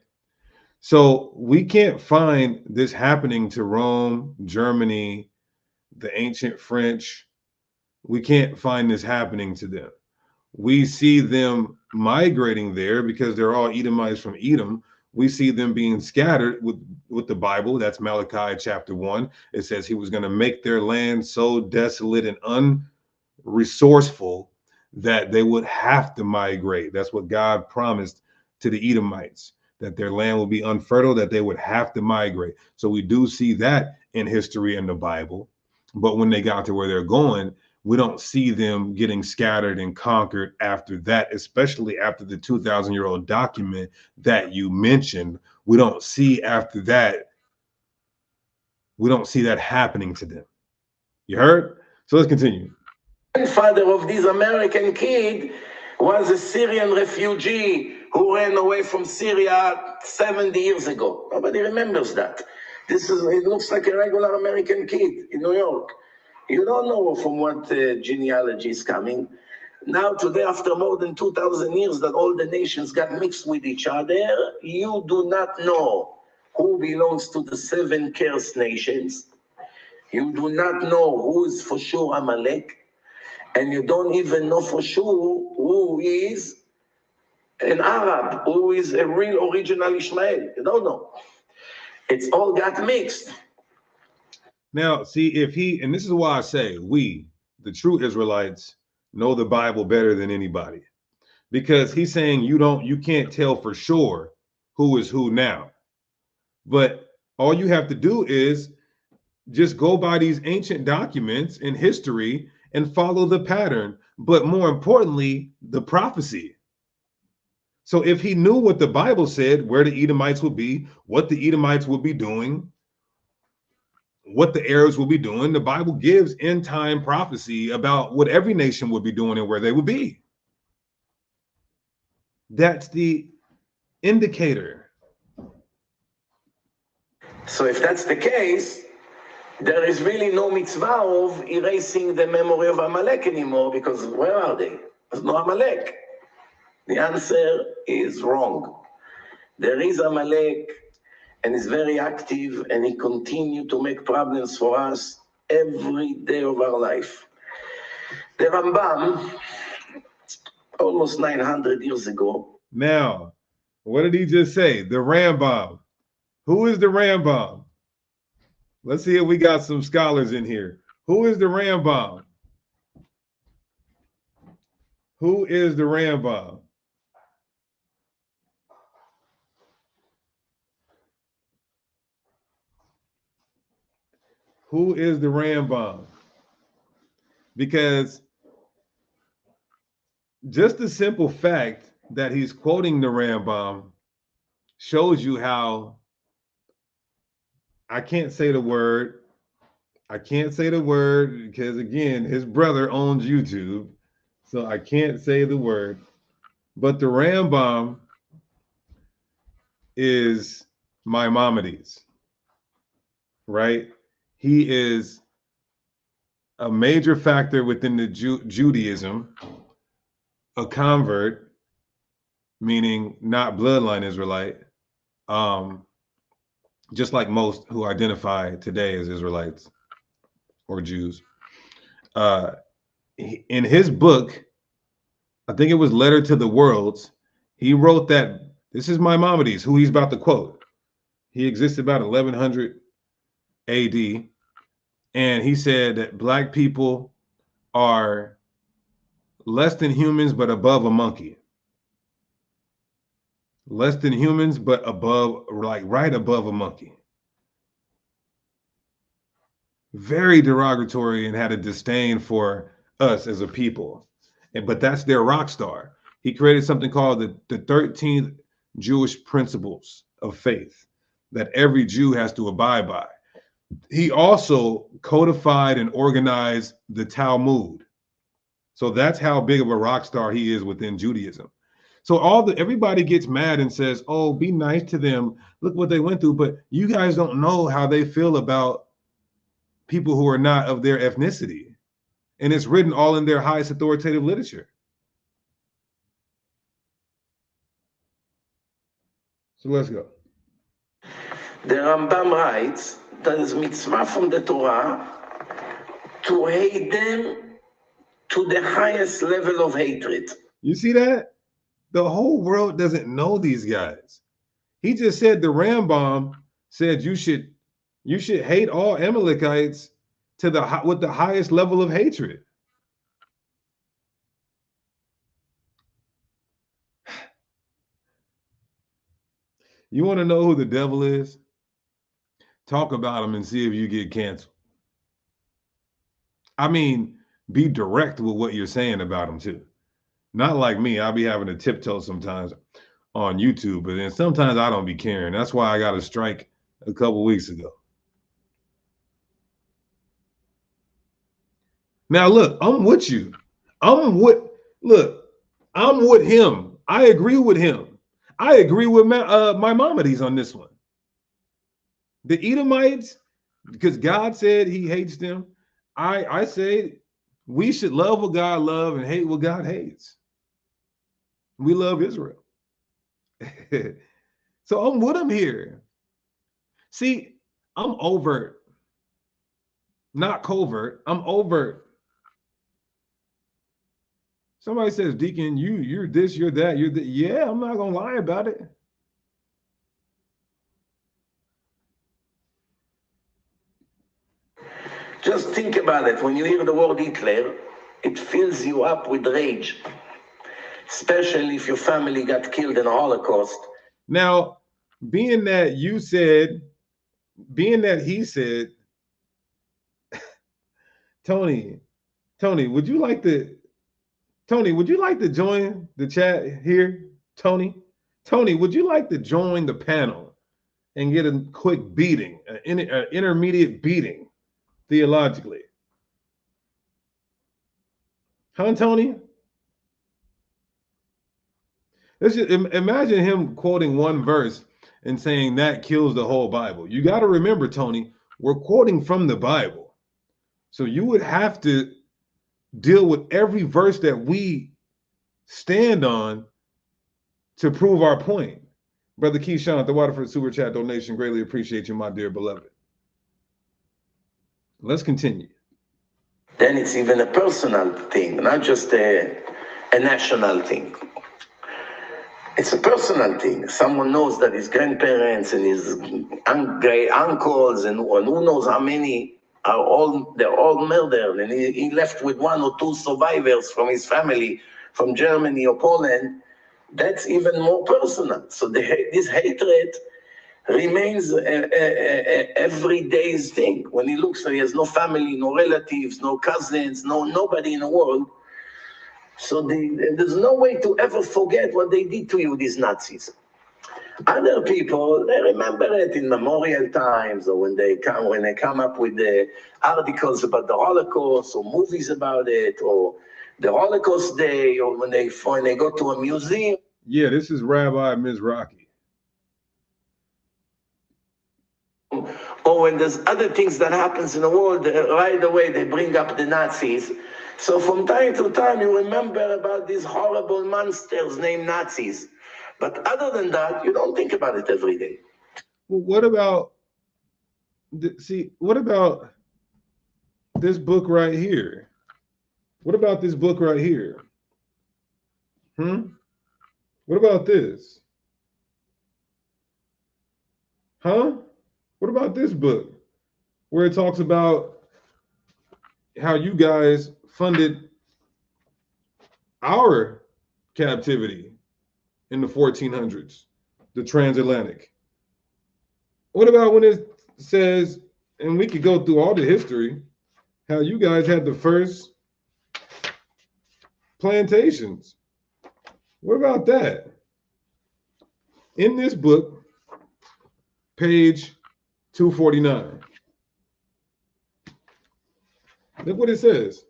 So we can't find this happening to Rome, Germany, the ancient French. We can't find this happening to them. We see them migrating there because they're all Edomites from Edom. We see them being scattered with the Bible. That's Malachi chapter 1. It says he was going to make their land so desolate and unresourceful that they would have to migrate. That's what God promised to the Edomites, that their land will be unfertile, that they would have to migrate. So we do see that in history in the Bible. But when they got to where they're going, we don't see them getting scattered and conquered after that, especially after the 2,000-year-old document that you mentioned. We don't see after that. We don't see that happening to them. You heard? So let's continue. Grandfather of this American kid was a Syrian refugee who ran away from Syria 70 years ago. Nobody remembers that. It looks like a regular American kid in New York. You don't know from what genealogy is coming. Now today, after more than 2,000 years that all the nations got mixed with each other, you do not know who belongs to the 7 cursed nations. You do not know who is for sure Amalek. And you don't even know for sure who is an Arab, who is a real original Ishmael. You don't know. It's all got mixed. Now, see, and this is why I say we, the true Israelites, know the Bible better than anybody. Because he's saying you can't tell for sure who is who now. But all you have to do is just go by these ancient documents in history and follow the pattern, but more importantly, the prophecy. So if he knew what the Bible said, where the Edomites would be, what the Edomites would be doing, what the Arabs will be doing, the Bible gives end time prophecy about what every nation would be doing and where they would be. That's the indicator. So if that's the case, there is really no mitzvah of erasing the memory of Amalek anymore, because where are they? There's no Amalek. The answer is wrong. There is Amalek, and he's very active, and he continues to make problems for us every day of our life. The Rambam, almost 900 years ago. Now, what did he just say? The Rambam. Who is the Rambam? Let's see if we got some scholars in here. Who is the Rambam? Who is the Rambam? Who is the Rambam? Because just the simple fact that he's quoting the Rambam shows you how, I can't say the word. I can't say the word because, again, his brother owns YouTube. So I can't say the word. But the Rambam is Maimonides, right? He is a major factor within the Judaism, a convert, meaning not bloodline Israelite, just like most who identify today as Israelites or Jews. In his book, I think it was Letter to the Worlds, he wrote that, this is Maimonides, who he's about to quote. He existed about 1100 AD, and he said that black people are less than humans, but above a monkey. Less than humans, but above, like right above a monkey. Very derogatory and had a disdain for us as a people. But that's their rock star. He created something called the 13th Jewish Principles of Faith that every Jew has to abide by. He also codified and organized the Talmud. So that's how big of a rock star he is within Judaism. So everybody gets mad and says, oh, be nice to them. Look what they went through. But you guys don't know how they feel about people who are not of their ethnicity. And it's written all in their highest authoritative literature. So let's go. The Rambam writes that it's mitzvah from the Torah to hate them to the highest level of hatred. You see that? The whole world doesn't know these guys. He just said the Rambam said you should hate all Amalekites to with the highest level of hatred. You want to know who the devil is? Talk about him and see if you get canceled. I mean, be direct with what you're saying about him too. Not like me. I'll be having to tiptoe sometimes on YouTube, but then sometimes I don't be caring. That's why I got a strike a couple weeks ago. Now, look, I'm with you. I'm with him. I agree with him. I agree with Maimonides on this one. The Edomites, because God said he hates them, I say we should love what God loves and hate what God hates. We love Israel. So I'm with him here. See, I'm overt, not covert. I'm overt. Somebody says, Deacon, you're this, you're that, you're that. Yeah, I'm not gonna lie about it. Just think about it. When you hear the word Hitler, it fills you up with rage, especially if your family got killed in the Holocaust. Now, being that he said, Tony, Tony, would you like to join the chat here? Tony, would you like to join the panel and get a quick beating, an intermediate beating theologically? Huh, Tony? Let's just imagine him quoting one verse and saying that kills the whole Bible. You got to remember, Tony, we're quoting from the Bible. So you would have to deal with every verse that we stand on to prove our point. Brother Keyshawn at the Waterford Super Chat donation. Greatly appreciate you, my dear beloved. Let's continue. Then it's even a personal thing, not just a national thing. It's a personal thing. Someone knows that his grandparents and his great uncles and who knows how many they're all murdered, and he left with one or two survivors from his family from Germany or Poland. That's even more personal. So this hatred remains a everyday's thing. When he looks, he has no family, no relatives, no cousins, nobody in the world. So there's no way to ever forget what they did to you, these Nazis. Other people, they remember it in memorial times, or when they come up with the articles about the Holocaust, or movies about it, or the Holocaust Day, or when they go to a museum. Yeah, this is Rabbi Mizrahi. Or when there's other things that happens in the world, right away they bring up the Nazis. So from time to time you remember about these horrible monsters named Nazis. But other than that, you don't think about it every day. Well, what about this book right here? What about this book right here? What about this? Huh? What about this book where it talks about how you guys funded our captivity in the 1400s, the transatlantic? What about when it says, and we could go through all the history, how you guys had the first plantations? What about that? In this book, page 249. Look what it says.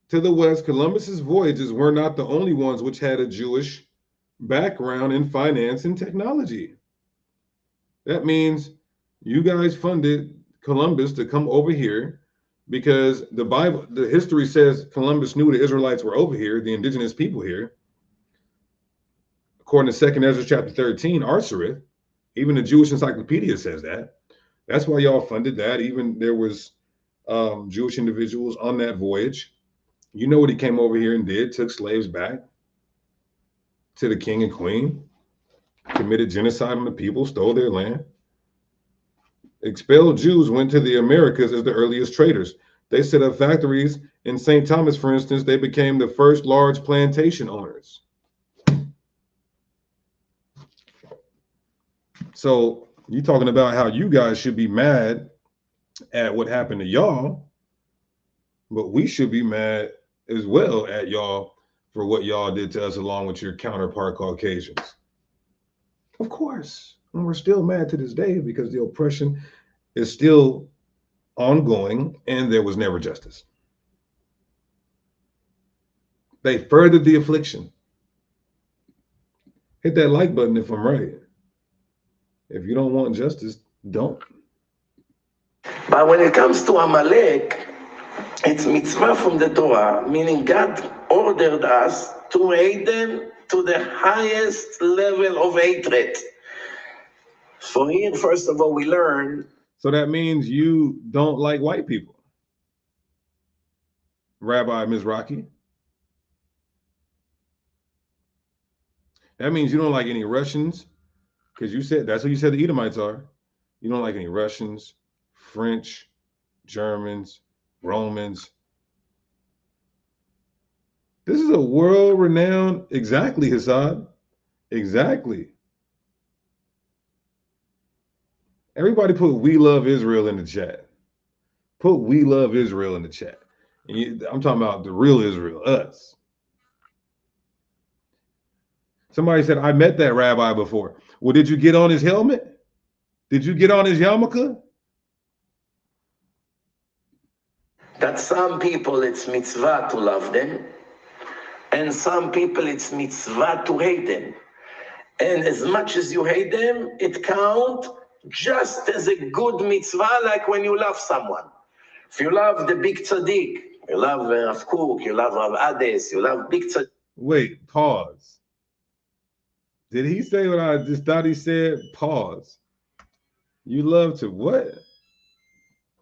To the west, Columbus's voyages were not the only ones which had a Jewish background in finance and technology. That means you guys funded Columbus to come over here because the history says Columbus knew the Israelites were over here, the indigenous people here. According to 2nd Ezra chapter 13, Artsareth, even the Jewish Encyclopedia says that. That's why y'all funded that. Even there was Jewish individuals on that voyage. You know what he came over here and did? Took slaves back to the king and queen, committed genocide on the people, stole their land. Expelled Jews went to the Americas as the earliest traders. They set up factories in St. Thomas, for instance. They became the first large plantation owners. So you're talking about how you guys should be mad at what happened to y'all, but we should be mad as well at y'all for what y'all did to us along with your counterpart Caucasians. Of course. And we're still mad to this day because the oppression is still ongoing and there was never justice. They furthered the affliction. Hit that like button if I'm right. If you don't want justice, don't. But when it comes to Amalek, it's mitzvah from the Torah, meaning God ordered us to hate them to the highest level of hatred. So here, first of all, we learn. So that means you don't like white people, Rabbi Mizrahi. That means you don't like any Russians, because you said that's what you said the Edomites are. You don't like any Russians, French, Germans, Romans. This is a world-renowned, exactly, Hassad. Exactly. Everybody put "We love Israel" in the chat. Put "We love Israel" in the chat. I'm talking about the real Israel, us. Somebody said, I met that rabbi before. Well, did you get on his helmet? Did you get on his yarmulke? That some people it's mitzvah to love them, and some people it's mitzvah to hate them. And as much as you hate them, it counts just as a good mitzvah, like when you love someone. If you love the big tzaddik, you love Rav Kook, you love Rav Ades, you love big tzaddik. Wait, pause. Did he say what I just thought he said? Pause. You love to what?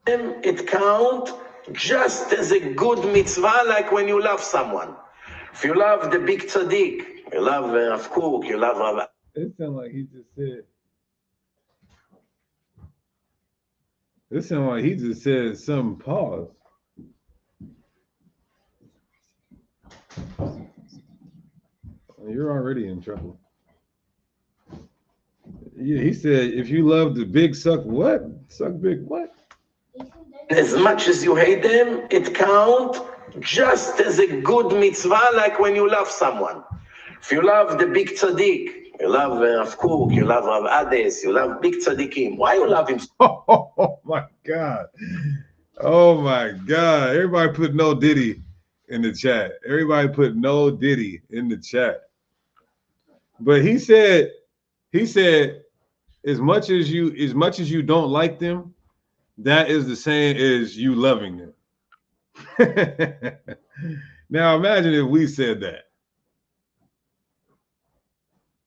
It counts just as a good mitzvah, like when you love someone. If you love the big tzaddik, you love Rav Kook, you love Rav. It sounds like he just said. It sounds like he just said some pause. You're already in trouble. Yeah, he said, if you love the big suck what? Suck big what? As much as you hate them, it counts just as a good mitzvah, like when you love someone. If you love the big tzaddik, you love Rav Kook, you love Rav Ades, you love big tzaddikim. Why you love him? Oh my God. Oh my God. Everybody put no Diddy in the chat. Everybody put no Diddy in the chat. But he said, as much as you don't like them, that is the same as you loving them. Now imagine if we said that.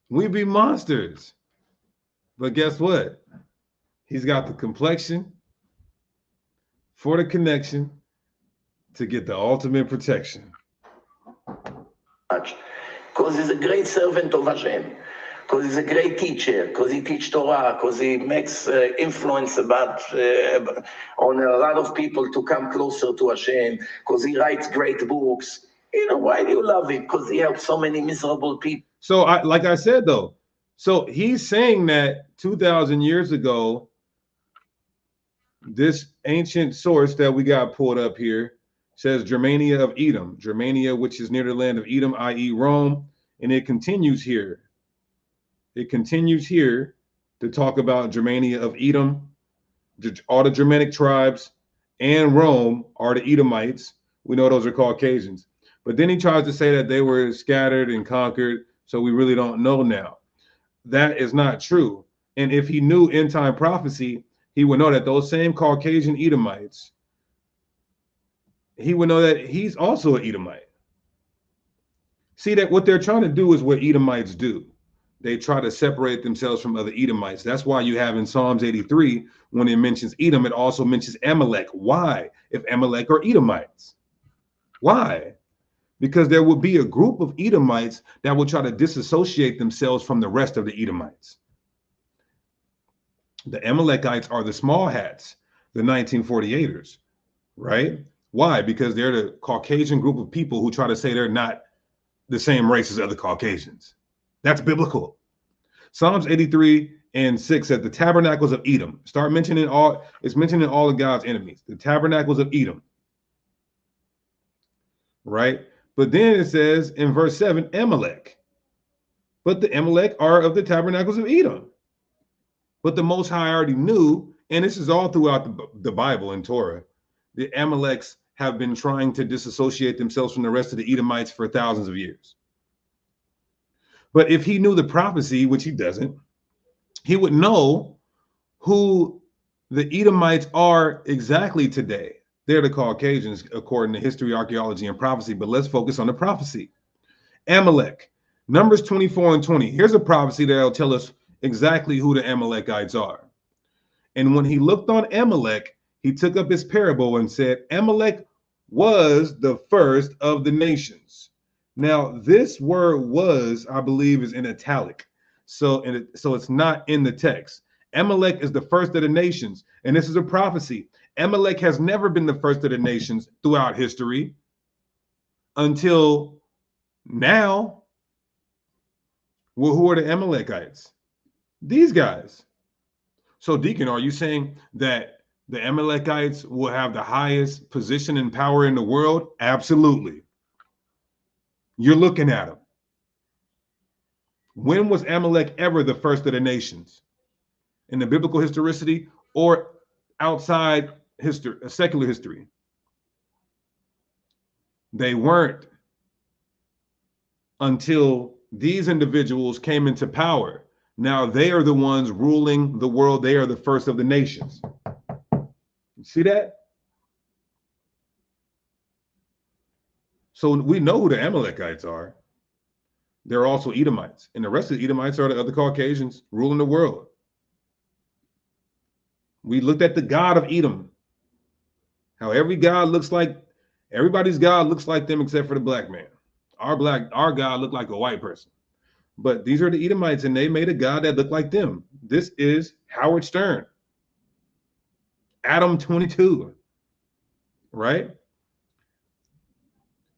We'd be monsters. But guess what? He's got the complexion for the connection to get the ultimate protection. Because he's a great servant of Hashem. Because he's a great teacher, because he teaches Torah, because he makes influence on a lot of people to come closer to Hashem, because he writes great books. You know, why do you love him? Because he helps so many miserable people. So, like I said, though, so he's saying that 2,000 years ago, this ancient source that we got pulled up here says Germania of Edom, Germania, which is near the land of Edom, i.e. Rome, and it continues here. It continues here to talk about Germania of Edom, all the Germanic tribes, and Rome are the Edomites. We know those are Caucasians. But then he tries to say that they were scattered and conquered, so we really don't know now. That is not true. And if he knew end time prophecy, he would know that those same Caucasian Edomites, he would know that he's also an Edomite. See, that what they're trying to do is what Edomites do. They try to separate themselves from other Edomites. That's why you have in Psalms 83, when it mentions Edom, it also mentions Amalek. Why? If Amalek are Edomites. Why? Because there will be a group of Edomites that will try to disassociate themselves from the rest of the Edomites. The Amalekites are the small hats, the 1948ers, right? Why? Because they're the Caucasian group of people who try to say they're not the same race as other Caucasians. That's biblical. Psalms 83:6 said the tabernacles of Edom. Start mentioning it's mentioning all of God's enemies, the tabernacles of Edom. Right? But then it says in verse 7, Amalek. But the Amalek are of the tabernacles of Edom. But the Most High already knew, and this is all throughout the Bible and Torah, the Amaleks have been trying to disassociate themselves from the rest of the Edomites for thousands of years. But if he knew the prophecy, which he doesn't, he would know who the Edomites are exactly today. They're the Caucasians, according to history, archaeology, and prophecy. But let's focus on the prophecy. Amalek, Numbers 24:20. Here's a prophecy that'll tell us exactly who the Amalekites are. And when he looked on Amalek, he took up his parable and said, Amalek was the first of the nations. Now, this word was, I believe, is in italic. So it's not in the text. Amalek is the first of the nations. And this is a prophecy. Amalek has never been the first of the nations throughout history until now. Well, who are the Amalekites? These guys. So, Deacon, are you saying that The Amalekites will have the highest position and power in the world? Absolutely. You're looking at them. When was Amalek ever the first of the nations? In the biblical historicity or outside history, secular history? They weren't until these individuals came into power. Now they are the ones ruling the world. They are the first of the nations. You see that? So we know who the Amalekites are. They're also Edomites. And the rest of the Edomites are the other Caucasians ruling the world. We looked at the God of Edom. How every God looks like, everybody's God looks like them except for the black man. Our God looked like a white person. But these are the Edomites, and they made a God that looked like them. This is Howard Stern. Adam 22, right?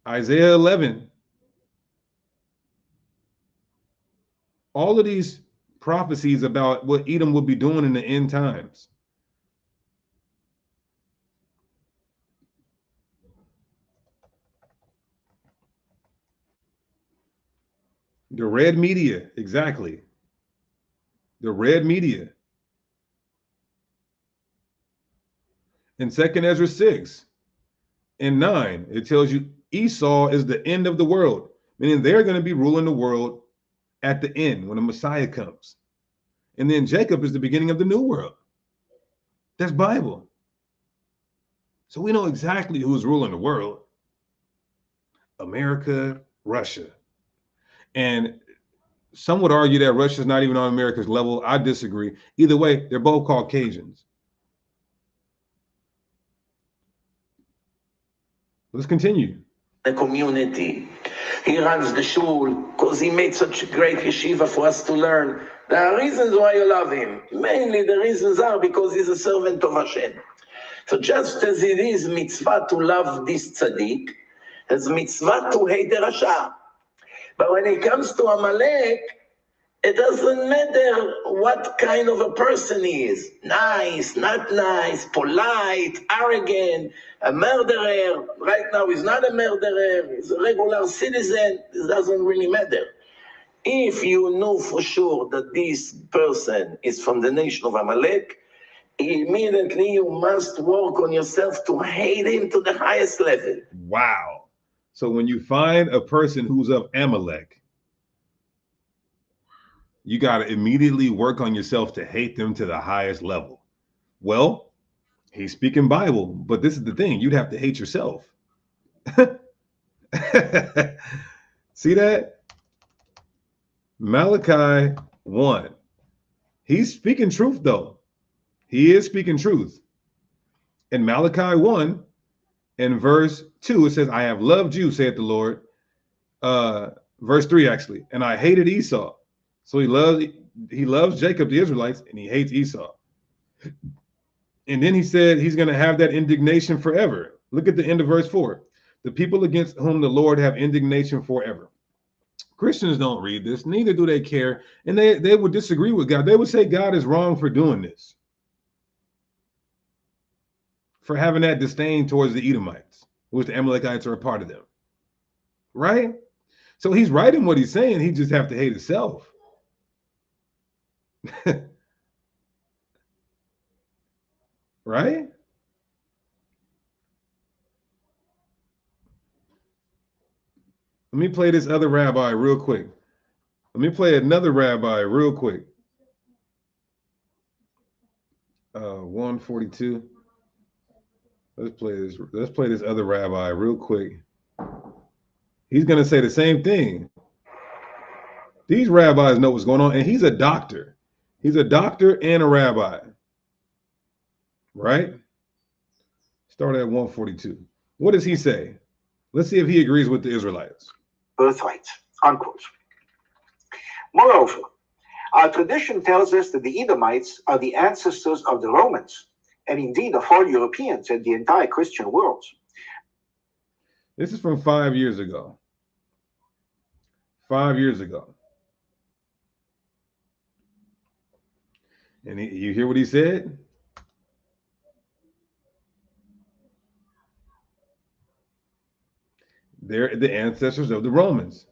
Isaiah 11. All of these prophecies about what Edom will be doing in the end times. The red media, exactly. The red media. In 2nd Ezra 6 and 9, it tells you Esau is the end of the world, meaning they're going to be ruling the world at the end when the Messiah comes. And then Jacob is the beginning of the new world. That's Bible. So we know exactly who's ruling the world. America, Russia. And some would argue that Russia's not even on America's level. I disagree. Either way, they're both Caucasians. Let's continue. The community. He runs the shul because he made such a great yeshiva for us to learn. There are reasons why you love him. Mainly the reasons are because he's a servant of Hashem. So just as it is mitzvah to love this tzaddik, it's mitzvah to hate the Rasha. But when it comes to Amalek, it doesn't matter what kind of a person he is. Nice, not nice, polite, arrogant, a murderer. Right now he's not a murderer, he's a regular citizen. It doesn't really matter. If you know for sure that this person is from the nation of Amalek, immediately you must work on yourself to hate him to the highest level. Wow. So when you find a person who's of Amalek, you got to immediately work on yourself to hate them to the highest level. Well, he's speaking Bible, but this is the thing. You'd have to hate yourself. See that? Malachi 1. He's speaking truth, though. He is speaking truth. In Malachi 1, in verse 2, it says, I have loved you, saith the Lord. Verse 3, actually. And I hated Esau. So he loves Jacob, the Israelites, and he hates Esau. And then he said he's going to have that indignation forever. Look at the end of verse 4. The people against whom the Lord have indignation forever. Christians don't read this, neither do they care. And they would disagree with God. They would say God is wrong for doing this, for having that disdain towards the Edomites, which the Amalekites are a part of them. Right? So he's right in what he's saying. He just have to hate himself. Right? Let me play this other rabbi real quick. Let me play another rabbi real quick. 142. Let's play this other rabbi real quick. He's going to say the same thing. These rabbis know what's going on, and he's a doctor. He's a doctor and a rabbi. Right? Start at 142. What does he say? Let's see if he agrees with the Israelites. Birthright, unquote. Moreover, our tradition tells us that the Edomites are the ancestors of the Romans, and indeed of all Europeans and the entire Christian world. This is from 5 years ago. 5 years ago. And you hear what he said? They're the ancestors of the Romans.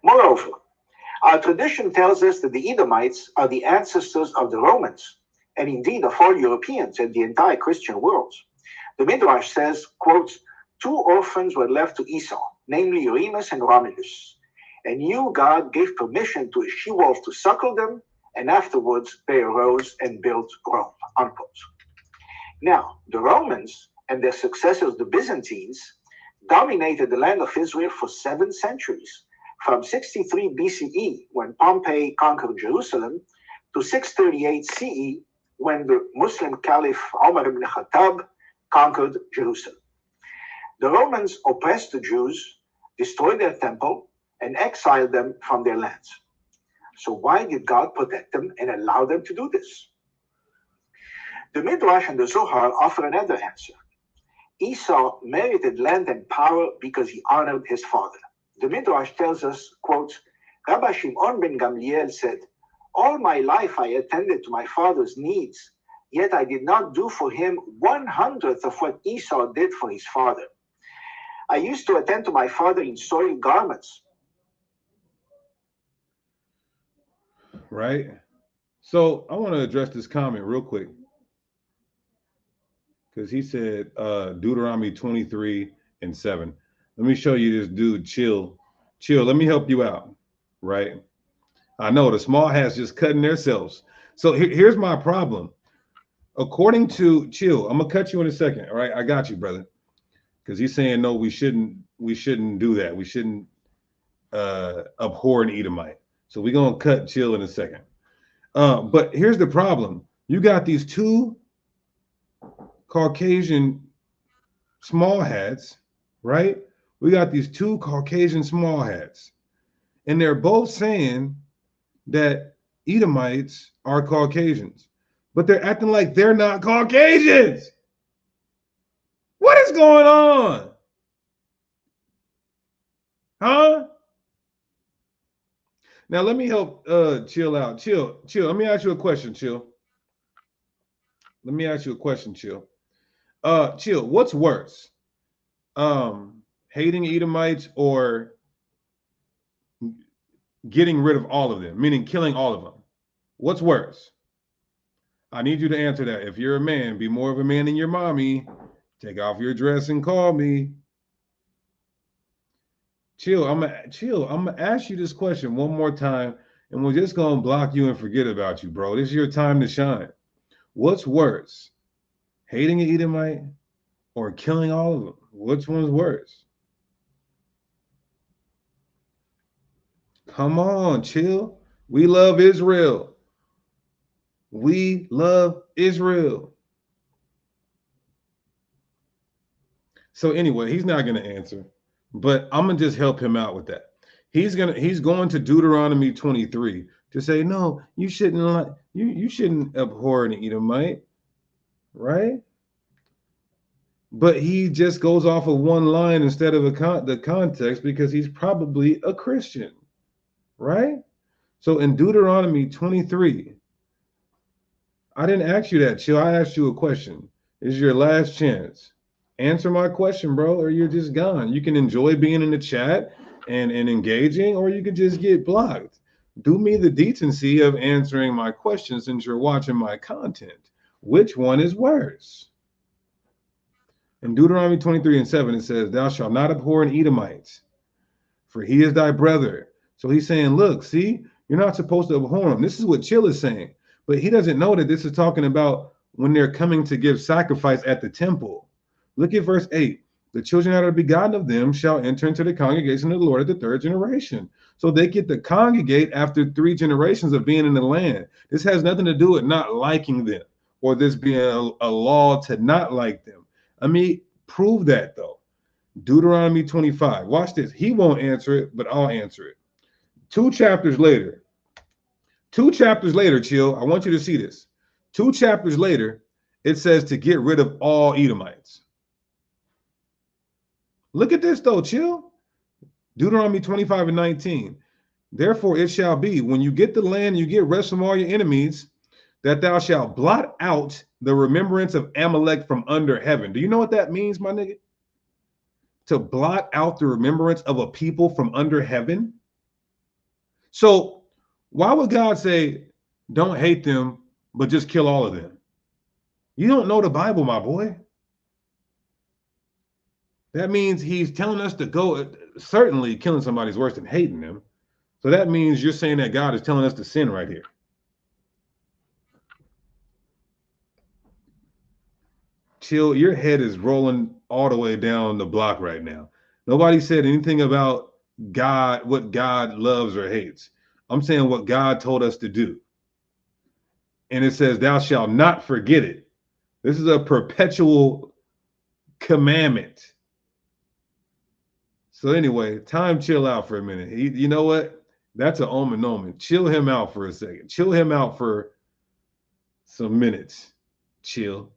Moreover, our tradition tells us that the Edomites are the ancestors of the Romans, and indeed of all Europeans and the entire Christian world. The Midrash says, quote, 2 orphans were left to Esau, namely Remus and Romulus. And you, God, gave permission to a she-wolf to suckle them, and afterwards they arose and built Rome, unquote. Now, the Romans and their successors, the Byzantines, dominated the land of Israel for 7 centuries, from 63 BCE, when Pompey conquered Jerusalem, to 638 CE, when the Muslim Caliph Omar ibn Khattab conquered Jerusalem. The Romans oppressed the Jews, destroyed their temple, and exiled them from their lands. So why did God protect them and allow them to do this? The Midrash and the Zohar offer another answer. Esau merited land and power because he honored his father. The Midrash tells us, quote, Rabbi Shimon ben Gamliel said, all my life I attended to my father's needs, yet I did not do for him 1/100th of what Esau did for his father. I used to attend to my father in soiled garments. Right? So I want to address this comment real quick. Because he said Deuteronomy 23:7. Let me show you this dude, chill. Let me help you out, right? I know the small hats just cutting themselves. So here's my problem. According to Chill, I'm gonna cut you in a second. All right, I got you, brother. Because he's saying no, we shouldn't do that. We shouldn't abhor an Edomite. So we're gonna cut Chill in a second. But here's the problem. You got these 2 Caucasian small hats, right? We got these 2 Caucasian small hats, and they're both saying that Edomites are Caucasians, but they're acting like they're not Caucasians. What is going on? Huh? Now let me help Chill out. Chill. Let me ask you a question, Chill. Let me ask you a question, Chill. Chill, what's worse? Hating Edomites or getting rid of all of them, meaning killing all of them? What's worse? I need you to answer that. If you're a man, be more of a man than your mommy. Take off your dress and call me. Chill, I'm gonna ask you this question one more time, and we're just gonna block you and forget about you, bro. This is your time to shine. What's worse? Hating an Edomite or killing all of them? Which one's worse? Come on, Chill. We love Israel. We love Israel. So anyway, he's not going to answer, but I'm going to just help him out with that. He's going to Deuteronomy 23 to say, no, you shouldn't abhor an Edomite, right? But he just goes off of one line instead of the context because he's probably a Christian, right? So in Deuteronomy 23, I didn't ask you that, Chill. I asked you a question. This is your last chance. Answer my question, bro, or you're just gone. You can enjoy being in the chat and engaging, or you can just get blocked. Do me the decency of answering my question since you're watching my content. Which one is worse? In Deuteronomy 23:7, it says, thou shalt not abhor an Edomite, for he is thy brother. So he's saying, look, see, you're not supposed to abhor him. This is what Chill is saying. But he doesn't know that this is talking about when they're coming to give sacrifice at the temple. Look at verse 8. The children that are begotten of them shall enter into the congregation of the Lord at the 3rd generation. So they get to congregate after 3 generations of being in the land. This has nothing to do with not liking them or this being a law to not like them. I mean, prove that though. Deuteronomy 25. Watch this. He won't answer it, but I'll answer it. 2 chapters later, Chill, I want you to see this. 2 chapters later, it says to get rid of all Edomites. Look at this though, Chill. Deuteronomy 25:19. Therefore it shall be, when you get the land, you get rest from all your enemies, that thou shalt blot out the remembrance of Amalek from under heaven. Do you know what that means, my nigga? to blot out the remembrance of a people from under heaven? So why would God say, don't hate them, but just kill all of them? You don't know the Bible, my boy. That means he's telling us to go. Certainly killing somebody is worse than hating them. So that means you're saying that God is telling us to sin right here. Chill, your head is rolling all the way down the block right now. Nobody said anything about God, what God loves or hates. I'm saying what God told us to do. And it says, thou shalt not forget it. This is a perpetual commandment. So anyway, time chill out for a minute. You know what? That's an omen. Chill him out for a second. Chill him out for some minutes. Chill.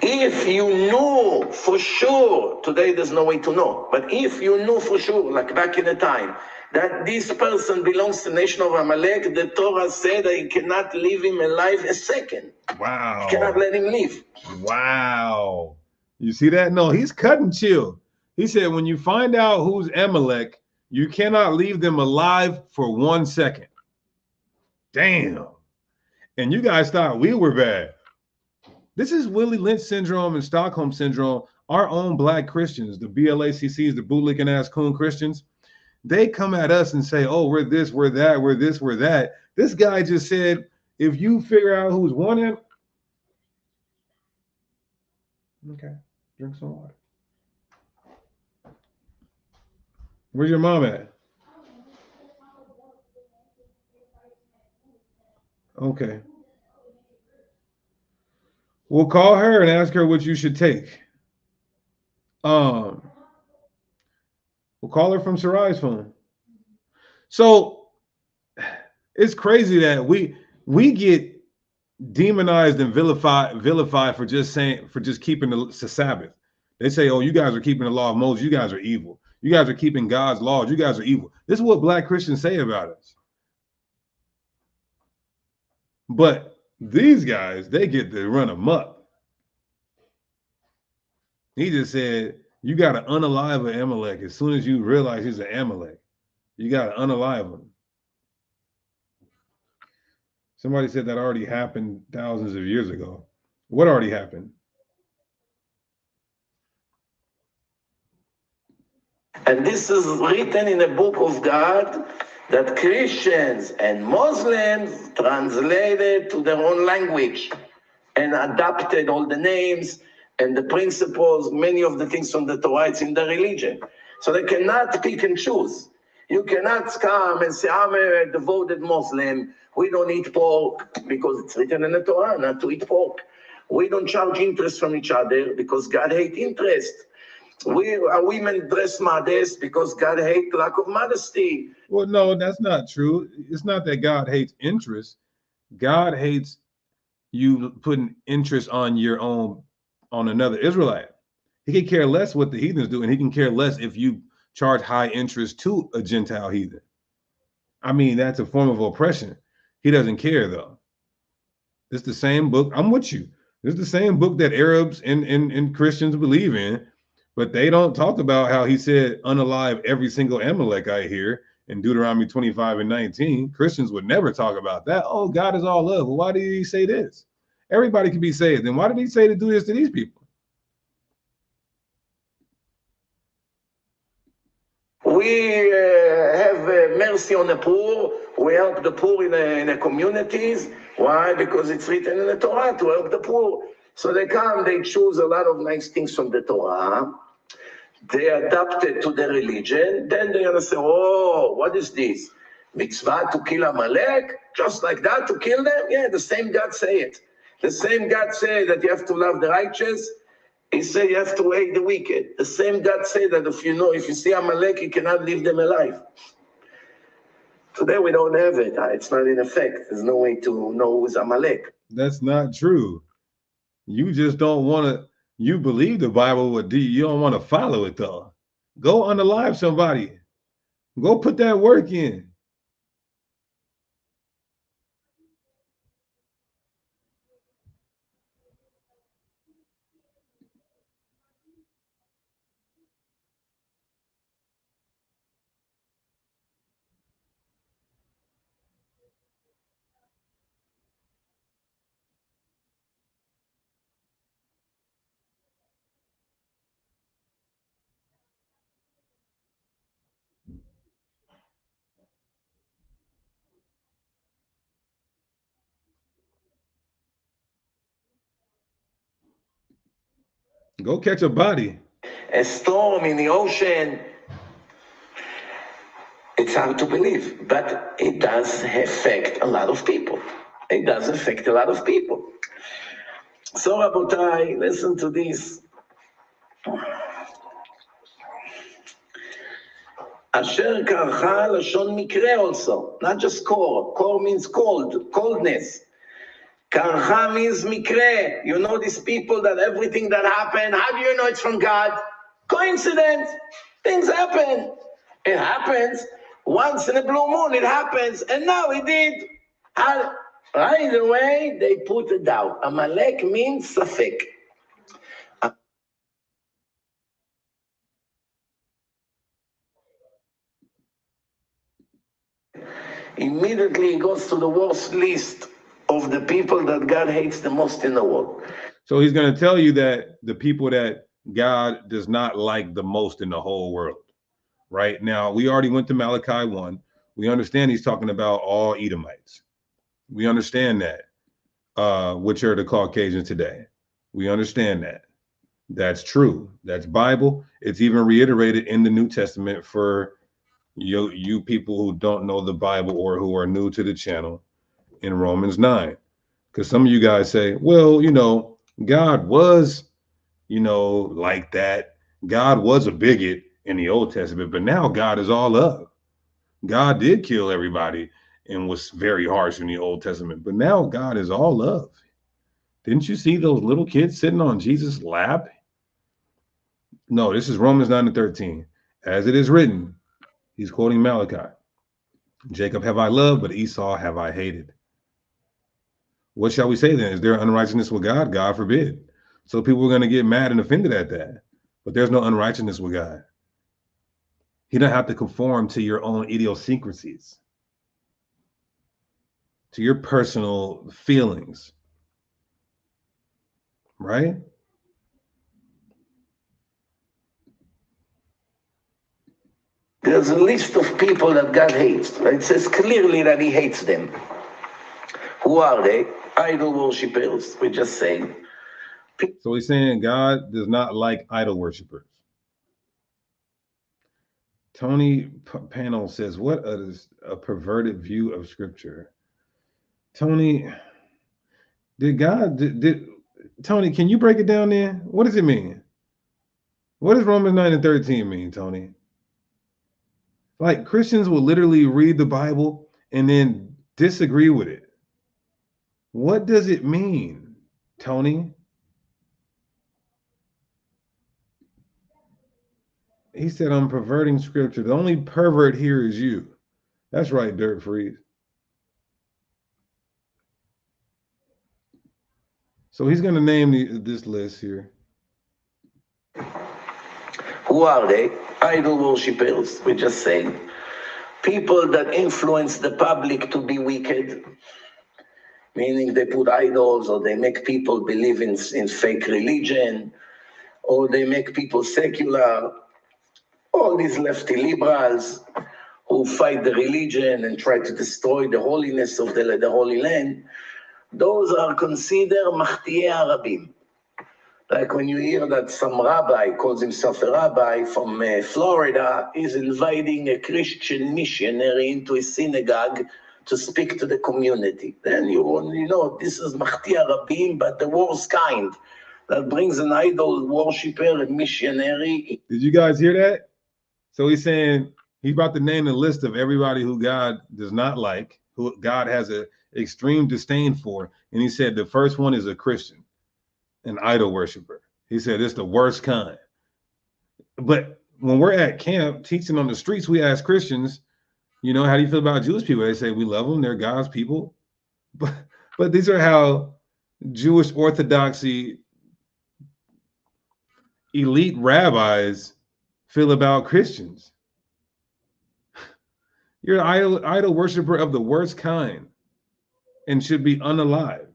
If you knew for sure, today there's no way to know, but if you knew for sure, like back in the time, that this person belongs to the nation of Amalek, the Torah said that you cannot leave him alive a second. Wow. You cannot let him live. Wow. You see that? No, he's cutting chill. He said, when you find out who's Amalek, you cannot leave them alive for 1 second. Damn. And you guys thought we were bad. This is Willie Lynch syndrome and Stockholm syndrome. Our own black Christians, the BLACCs, the bootlicking ass coon Christians, they come at us and say, oh, we're this, we're that, we're this, we're that. This guy just said, if you figure out who's one in, okay, drink some water. Where's your mom at? Okay. We'll call her and ask her what you should take. We'll call her from Sarai's phone. So it's crazy that we get demonized and vilified for just keeping the Sabbath. They say, oh, you guys are keeping the law of Moses. You guys are evil. You guys are keeping God's laws. You guys are evil. This is what black Christians say about us. But these guys, they get to run amok. He just said, you got to unalive an Amalek as soon as you realize he's an Amalek. You got to unalive him. Somebody said that already happened thousands of years ago. What already happened? And this is written in the book of God that Christians and Muslims translated to their own language and adapted all the names and the principles, many of the things from the Torah, it's in the religion. So they cannot pick and choose. You cannot come and say, I'm a devoted Muslim. We don't eat pork because it's written in the Torah not to eat pork. We don't charge interest from each other because God hates interest. Our women dress modest because God hates lack of modesty. Well, no, that's not true. It's not that God hates interest. God hates you putting interest on another Israelite. He can care less what the heathens do, and he can care less if you charge high interest to a Gentile heathen. I mean, that's a form of oppression. He doesn't care, though. It's the same book. I'm with you. It's the same book that Arabs and Christians believe in, but they don't talk about how he said unalive every single Amalekite here in Deuteronomy 25:19. Christians would never talk about that. Oh, God is all love. Well, why did he say this? Everybody can be saved. Then why did he say to do this to these people? We have mercy on the poor. We help the poor in the communities. Why? Because it's written in the Torah to help the poor. So they come, they choose a lot of nice things from the Torah. They adapt it to their religion. Then they're going to say, oh, what is this? Mitzvah to kill Amalek? Just like that, to kill them? Yeah, the same God say it. The same God say that you have to love the righteous. He said you have to hate the wicked. The same God said that if you see Amalek, you cannot leave them alive. Today we don't have it. It's not in effect. There's no way to know who's Amalek. That's not true. You just don't want to. You believe the Bible, but you don't want to follow it, though. Go unalive somebody. Go put that work in. Go catch a body. A storm in the ocean. It's hard to believe, but it does affect a lot of people. It does affect a lot of people. So, Rabotai, listen to this. Asher karcha lashon mikre also, not just kor. Kor means cold, coldness. Karcha means mikre. You know these people that everything that happened, how do you know it's from God? Coincidence. Things happen. It happens. Once in a blue moon it happens, and now it did. Right away, they put it down. Amalek means safek. Immediately goes to the worst list of the people that God hates the most in the world. So he's going to tell you that the people that God does not like the most in the whole world. Right now, we already went to Malachi 1. We understand he's talking about all Edomites. We understand that, which are the Caucasians today. We understand that. That's true. That's Bible. It's even reiterated in the New Testament for you people who don't know the Bible or who are new to the channel in Romans 9. Because some of you guys say, well, God was, like that. God was a bigot in the Old Testament, but now God is all love. God did kill everybody and was very harsh in the Old Testament, but now God is all love. Didn't you see those little kids sitting on Jesus' lap? No, this is Romans 9:13. As it is written, he's quoting Malachi. Jacob have I loved, but Esau have I hated. What shall we say then? Is there unrighteousness with God? God forbid. So people are going to get mad and offended at that. But there's no unrighteousness with God. He don't have to conform to your own idiosyncrasies, to your personal feelings, right? There's a list of people that God hates. It says clearly that he hates them. Who are they? Idol worshippers. We just say. So he's saying God does not like idol worshipers. Tony Panel says, what is a perverted view of scripture? Tony, Tony, can you break it down there? What does it mean? What does Romans 9:13 mean, Tony? Like Christians will literally read the Bible and then disagree with it. What does it mean, Tony? He said, I'm perverting scripture. The only pervert here is you. That's right, Dirt Freeze. So he's going to name this list here. Who are they? Idol worshippers. We just say. People that influence the public to be wicked. Meaning they put idols, or they make people believe in fake religion, or they make people secular. All these lefty liberals who fight the religion and try to destroy the holiness of the Holy Land, those are considered machtiei harabim. Like when you hear that some rabbi calls himself a rabbi from Florida is inviting a Christian missionary into a synagogue to speak to the community. Then you know this is machtiei harabim, but the worst kind that brings an idol worshiper, a missionary. Did you guys hear that? So he's saying he's about to name a list of everybody who God does not like, who God has an extreme disdain for. And he said the first one is a Christian, an idol worshiper. He said it's the worst kind. But when we're at camp teaching on the streets, we ask Christians, how do you feel about Jewish people? They say we love them. They're God's people. But these are how Jewish orthodoxy elite rabbis feel about Christians. You're an idol worshiper of the worst kind and should be unalived.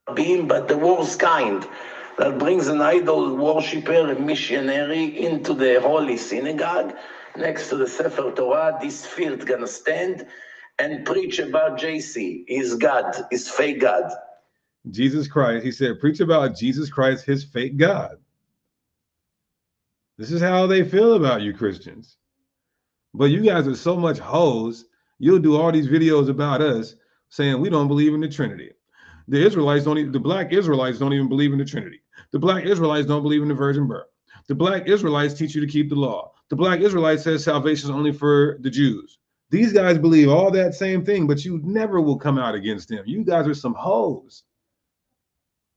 But the worst kind that brings an idol worshiper, a missionary, into the holy synagogue next to the Sefer Torah. This field gonna stand and preach about JC, his God, his fake God. Jesus Christ. He said, preach about Jesus Christ, his fake God. This is how they feel about you Christians. But you guys are so much hoes. You'll do all these videos about us saying we don't believe in the Trinity. The Israelites don't even, the black Israelites don't even believe in the Trinity. The black Israelites don't believe in the virgin birth. The black Israelites teach you to keep the law. The black Israelite says salvation is only for the Jews. These guys believe all that same thing, but you never will come out against them. You guys are some hoes.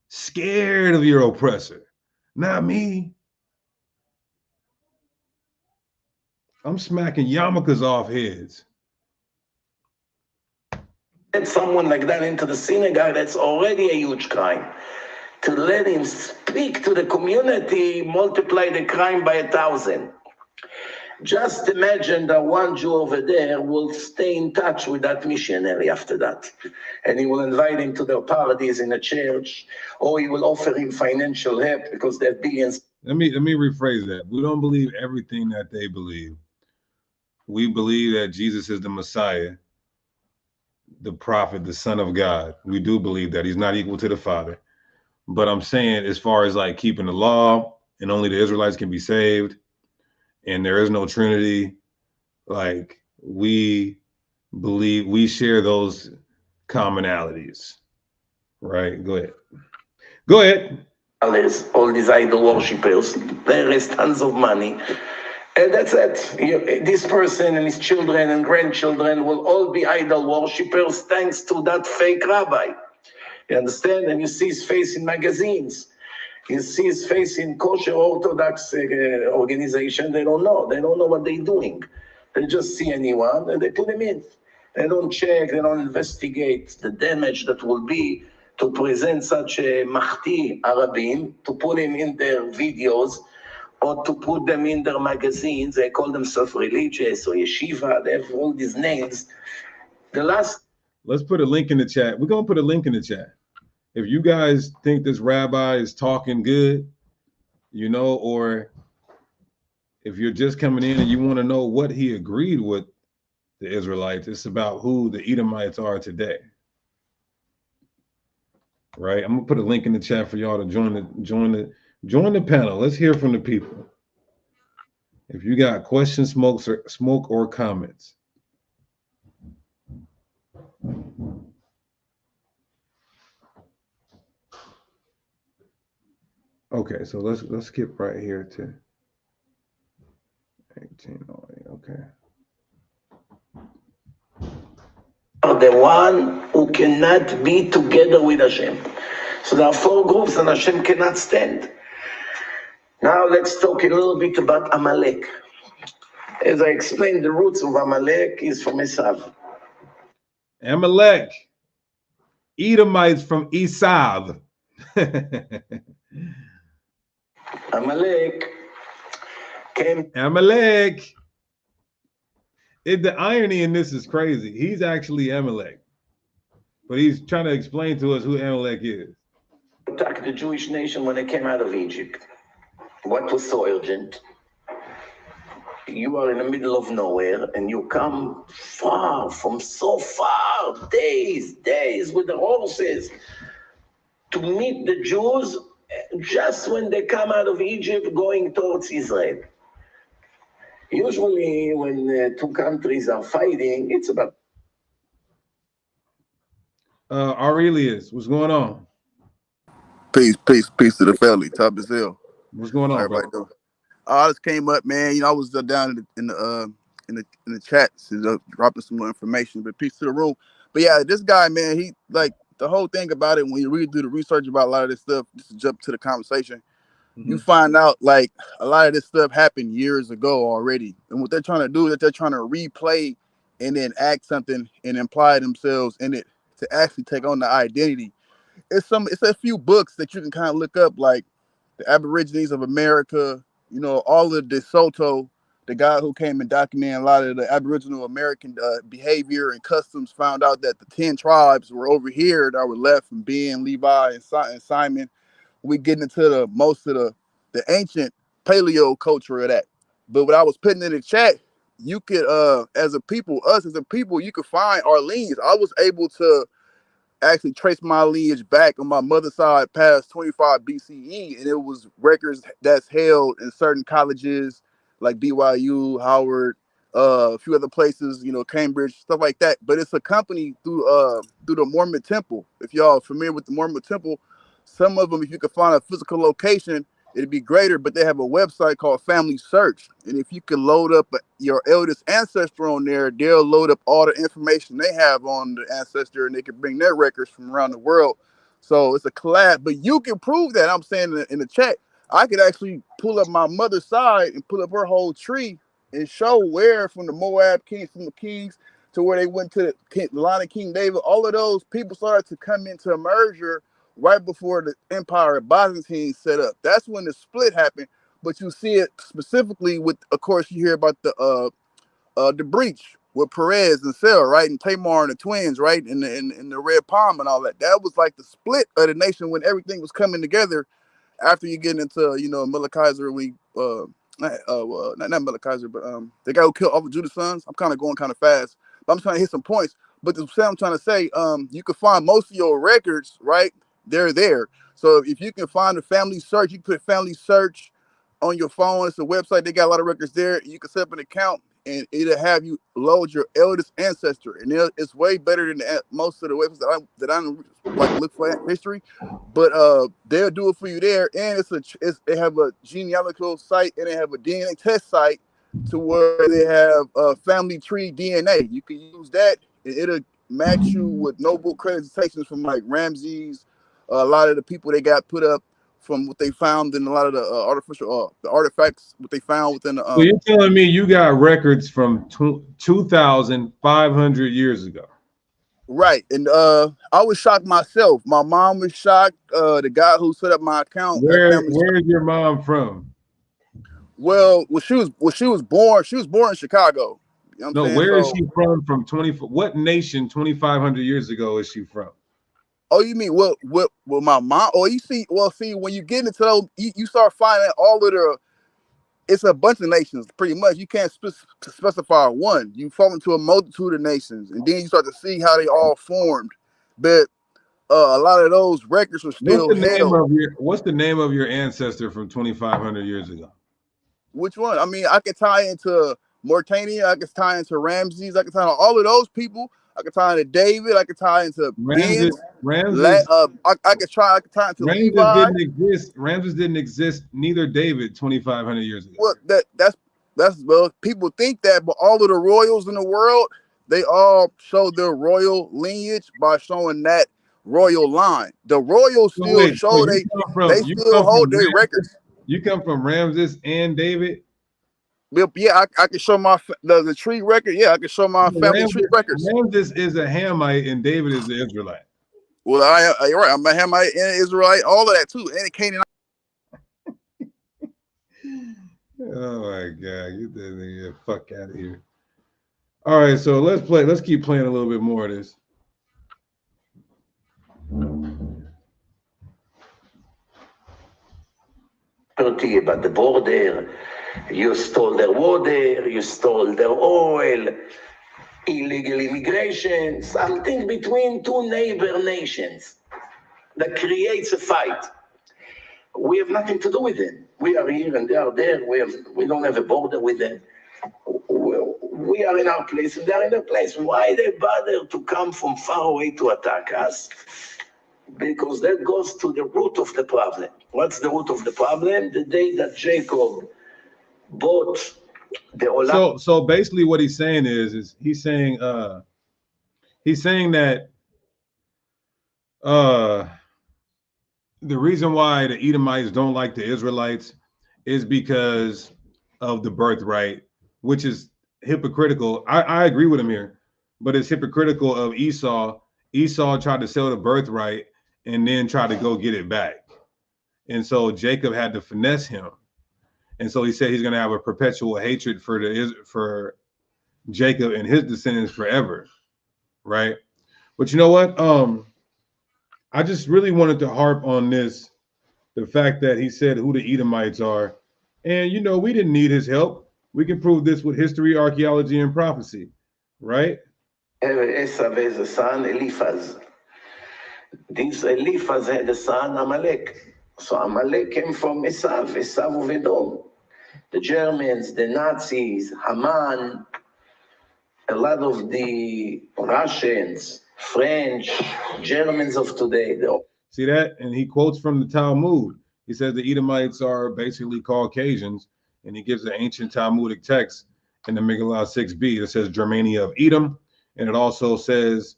Scared of your oppressor. Not me. I'm smacking yarmulkes off heads. Let someone like that into the synagogue, that's already a huge crime. To let him speak to the community, multiply the crime by 1,000. Just imagine that one Jew over there will stay in touch with that missionary after that. And he will invite him to their parties in a church, or he will offer him financial help because they have billions. Let me rephrase that. We don't believe everything that they believe. We believe that Jesus is the Messiah, the prophet, the Son of God. We do believe that he's not equal to the Father. But I'm saying, as far as like keeping the law and only the Israelites can be saved and there is no Trinity, like we believe we share those commonalities, right? Go ahead. Go ahead. All these idol worshippers, they raise tons of money. And that's it. This person and his children and grandchildren will all be idol worshippers thanks to that fake rabbi. You understand? And you see his face in magazines. You see his face in kosher Orthodox organization. They don't know. They don't know what they're doing. They just see anyone and they put him in. They don't check. They don't investigate the damage that will be to present such a mahti Arabim, to put him in their videos, or to put them in their magazines. They call themselves religious or yeshiva. They have all these names. Let's put a link in the chat. We're going to put a link in the chat. If you guys think this rabbi is talking good, you know, or if you're just coming in and you want to know what he agreed with the Israelites, it's about who the Edomites are today. Right? I'm gonna put a link in the chat for y'all to join the panel. Let's hear from the people. If you got questions, smoke or comments. Okay, so let's skip right here to 1808. Okay. The one who cannot be together with Hashem. So there are four groups and Hashem cannot stand. Now let's talk a little bit about Amalek. As I explained, the roots of Amalek is from Esav. Amalek, Edomites from Esav. Amalek came. Amalek. The irony in this is crazy. He's actually Amalek, but he's trying to explain to us who Amalek is. Attack the Jewish nation when they came out of Egypt. What was so urgent? You are in the middle of nowhere and you come far, from so far, days with the horses to meet the Jews just when they come out of Egypt going towards Israel. Usually when two countries are fighting, it's about... Aurelius, what's going on? Peace to the family. Top as hell. What's going on, bro? Doing? I just came up, man. You know, I was down in the chat, dropping some more information. But peace to the room. But yeah, this guy, man, he like the whole thing about it. When you really do the research about a lot of this stuff, just to jump to the conversation, you find out like a lot of this stuff happened years ago already. And what they're trying to do is that they're trying to replay and then act something and imply themselves in it to actually take on the identity. It's a few books that you can kind of look up, like the Aborigines of America, you know, all of DeSoto, the guy who came and documented a lot of the Aboriginal American behavior and customs, found out that the 10 tribes were over here that were left from Ben, Levi, and Simon. We getting into most of the ancient paleo culture of that. But what I was putting in the chat, you could, us as a people, you could find our lineage. I was able to actually traced my lineage back on my mother's side past 25 BCE, and it was records that's held in certain colleges like BYU, Howard, a few other places, you know, Cambridge, stuff like that. But it's a company through the Mormon Temple. If y'all are familiar with the Mormon Temple, some of them, if you could find a physical location, it'd be greater. But they have a website called Family Search, and if you can load up your eldest ancestor on there, they'll load up all the information they have on the ancestor, and they can bring their records from around the world. So it's a collab, but you can prove that. I'm saying in the chat, I could actually pull up my mother's side and pull up her whole tree and show where from the Moab kings, from the kings to where they went to the line of King David. All of those people started to come into a merger right before the Empire of Byzantine set up. That's when the split happened. But you see it specifically with, of course, you hear about the breach with Perez and Sarah, right, and Tamar and the twins, right, and the Red Palm and all that. That was like the split of the nation when everything was coming together. After you get into, you know, Melchizer, not Melchizer, but the guy who killed all of Judah's sons. I'm kind of going kind of fast, but I'm trying to hit some points. But the I'm trying to say, you can find most of your records, right? They're there. So if you can find a Family Search, you can put Family Search on your phone. It's a website. They got a lot of records there. You can set up an account, and it'll have you load your eldest ancestor, and it's way better than most of the websites that I like look for history. But they'll do it for you there, and they have a genealogical site, and they have a DNA test site to where they have family tree DNA. You can use that, and it'll match you with noble creditations from like Ramses, a lot of the people they got put up from what they found in a lot of the the artifacts, what they found within the. So you're telling me you got records from 2,500 years ago? Right, and I was shocked myself. My mom was shocked. The guy who set up my account. Where is your mom from? Well, she was born in Chicago. You know what I'm saying? Where is she from 20? What nation 2,500 years ago is she from? Oh, you mean what my mom? Oh, you see, when you get into those, you start finding all of the. It's a bunch of nations, pretty much. You can't specify one. You fall into a multitude of nations, and then you start to see how they all formed. But a lot of those records are still held. What's the name of your ancestor from 2,500 years ago? Which one? I mean, I could tie into Mauritania. I could tie into Ramses. I could tie into all of those people. I could tie into David. I could tie into Ramses. I could tie into Ramses Levi. didn't exist. Ramses didn't exist. Neither David 2,500 years ago. Well, that's people think that, but all of the royals in the world, they all show their royal lineage by showing that royal line. The royals still show they still hold their records. You come from Ramses and David. Yeah, I can show the tree record. Yeah, I can show my family tree records. Ramses is a Hamite and David is the Israelite. Well, you're right. I'm a Hamite and an Israelite, all of that too, and a Canaanite. Oh my God, get that nigga the fuck out of here. All right, so let's keep playing a little bit more of this. About the border, you stole their water, you stole their oil, illegal immigration, something between two neighbor nations that creates a fight. We have nothing to do with it. We are here and they are there. We don't have a border with them. We are in our place and they are in their place. Why they bother to come from far away to attack us? Because that goes to the root of the problem. What's the root of the problem? The day that Jacob bought the Olam. So basically what he's saying is he's saying that the reason why the Edomites don't like the Israelites is because of the birthright, which is hypocritical. I agree with him here, but it's hypocritical of Esau. Esau tried to sell the birthright and then tried to go get it back. And so Jacob had to finesse him. And so he said he's going to have a perpetual hatred for Jacob and his descendants forever, right? But you know what? I just really wanted to harp on this, the fact that he said who the Edomites are. And, you know, we didn't need his help. We can prove this with history, archaeology, and prophecy, right? Esav is a son, Eliphaz. These Eliphaz had a son, Amalek. So Amalek came from Esav, Esav Edom. The Germans, the Nazis, Haman, a lot of the Russians, French, Germans of today. See that? And he quotes from the Talmud. He says the Edomites are basically Caucasians, and he gives the ancient Talmudic text in the Megillah 6b that says Germania of Edom, and it also says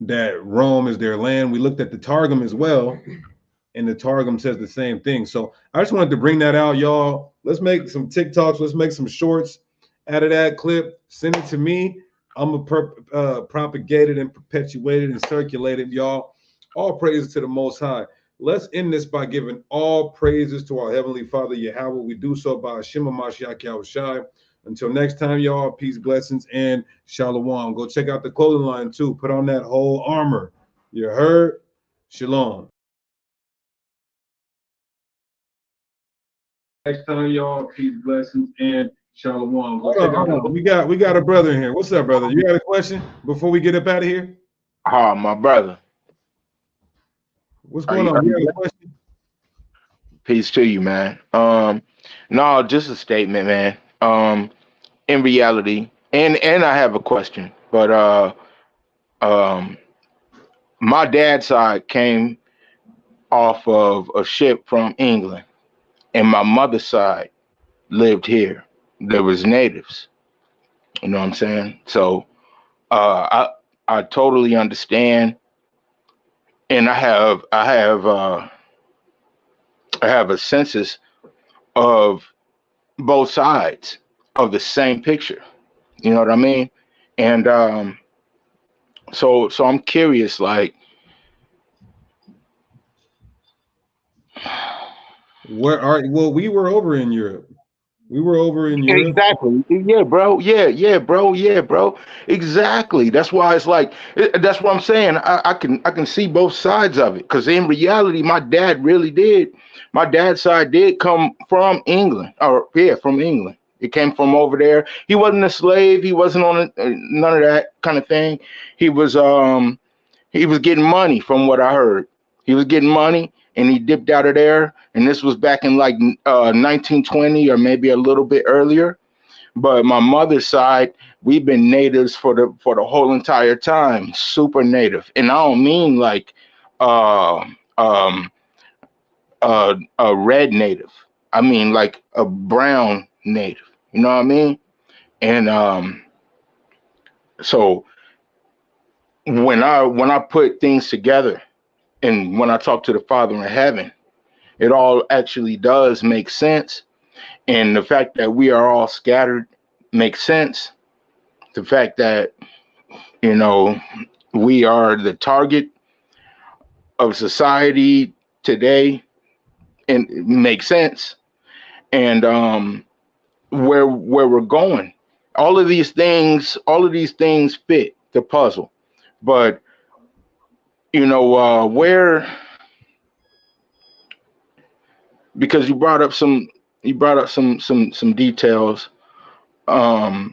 that Rome is their land. We looked at the Targum as well, and the Targum says the same thing. So I just wanted to bring that out, y'all. Let's make some TikToks. Let's make some shorts out of that clip. Send it to me. I'm going to propagate it and perpetuate it and circulate it, y'all. All praises to the Most High. Let's end this by giving all praises to our Heavenly Father, Yahweh. We do so by Shema Mashiach Yahushai. Until next time, y'all, peace, blessings, and shalom. Go check out the clothing line, too. Put on that whole armor. You heard? Shalom. Next time, y'all, peace, blessings, and shalom. Hold on. We got a brother in here. What's up, brother? You got a question before we get up out of here? Oh, my brother. What's going on? You got a question? Peace to you, man. No, just a statement, man. In reality, and I have a question, but my dad's side came off of a ship from England, and my mother's side lived here. There was natives. You know what I'm saying? So I totally understand, and I have a census of both sides of the same picture. You know what I mean? And so I'm curious, like, where are well, we were over in Europe. We were over in Europe. Exactly. Yeah, bro. Yeah, bro. Exactly. That's why it's like, that's what I'm saying. I can see both sides of it. Because in reality, my dad really did. My dad's side did come from England. From England. It came from over there. He wasn't a slave. He wasn't on none of that kind of thing. He was getting money, from what I heard. He was getting money, and he dipped out of there. And this was back in like 1920 or maybe a little bit earlier. But my mother's side, we've been natives for the whole entire time, super native. And I don't mean like a red native. I mean like a brown native. You know what I mean? And so when I put things together, and when I talk to the Father in heaven, it all actually does make sense. And the fact that we are all scattered makes sense. The fact that, you know, we are the target of society today, and it makes sense. And where we're going, all of these things fit the puzzle. But you know, because you brought up some details. I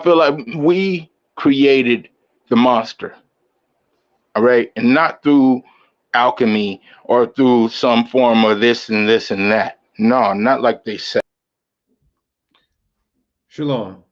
feel like we created the monster, all right, and not through alchemy or through some form of this and this and that. No, not like they say. Shalom.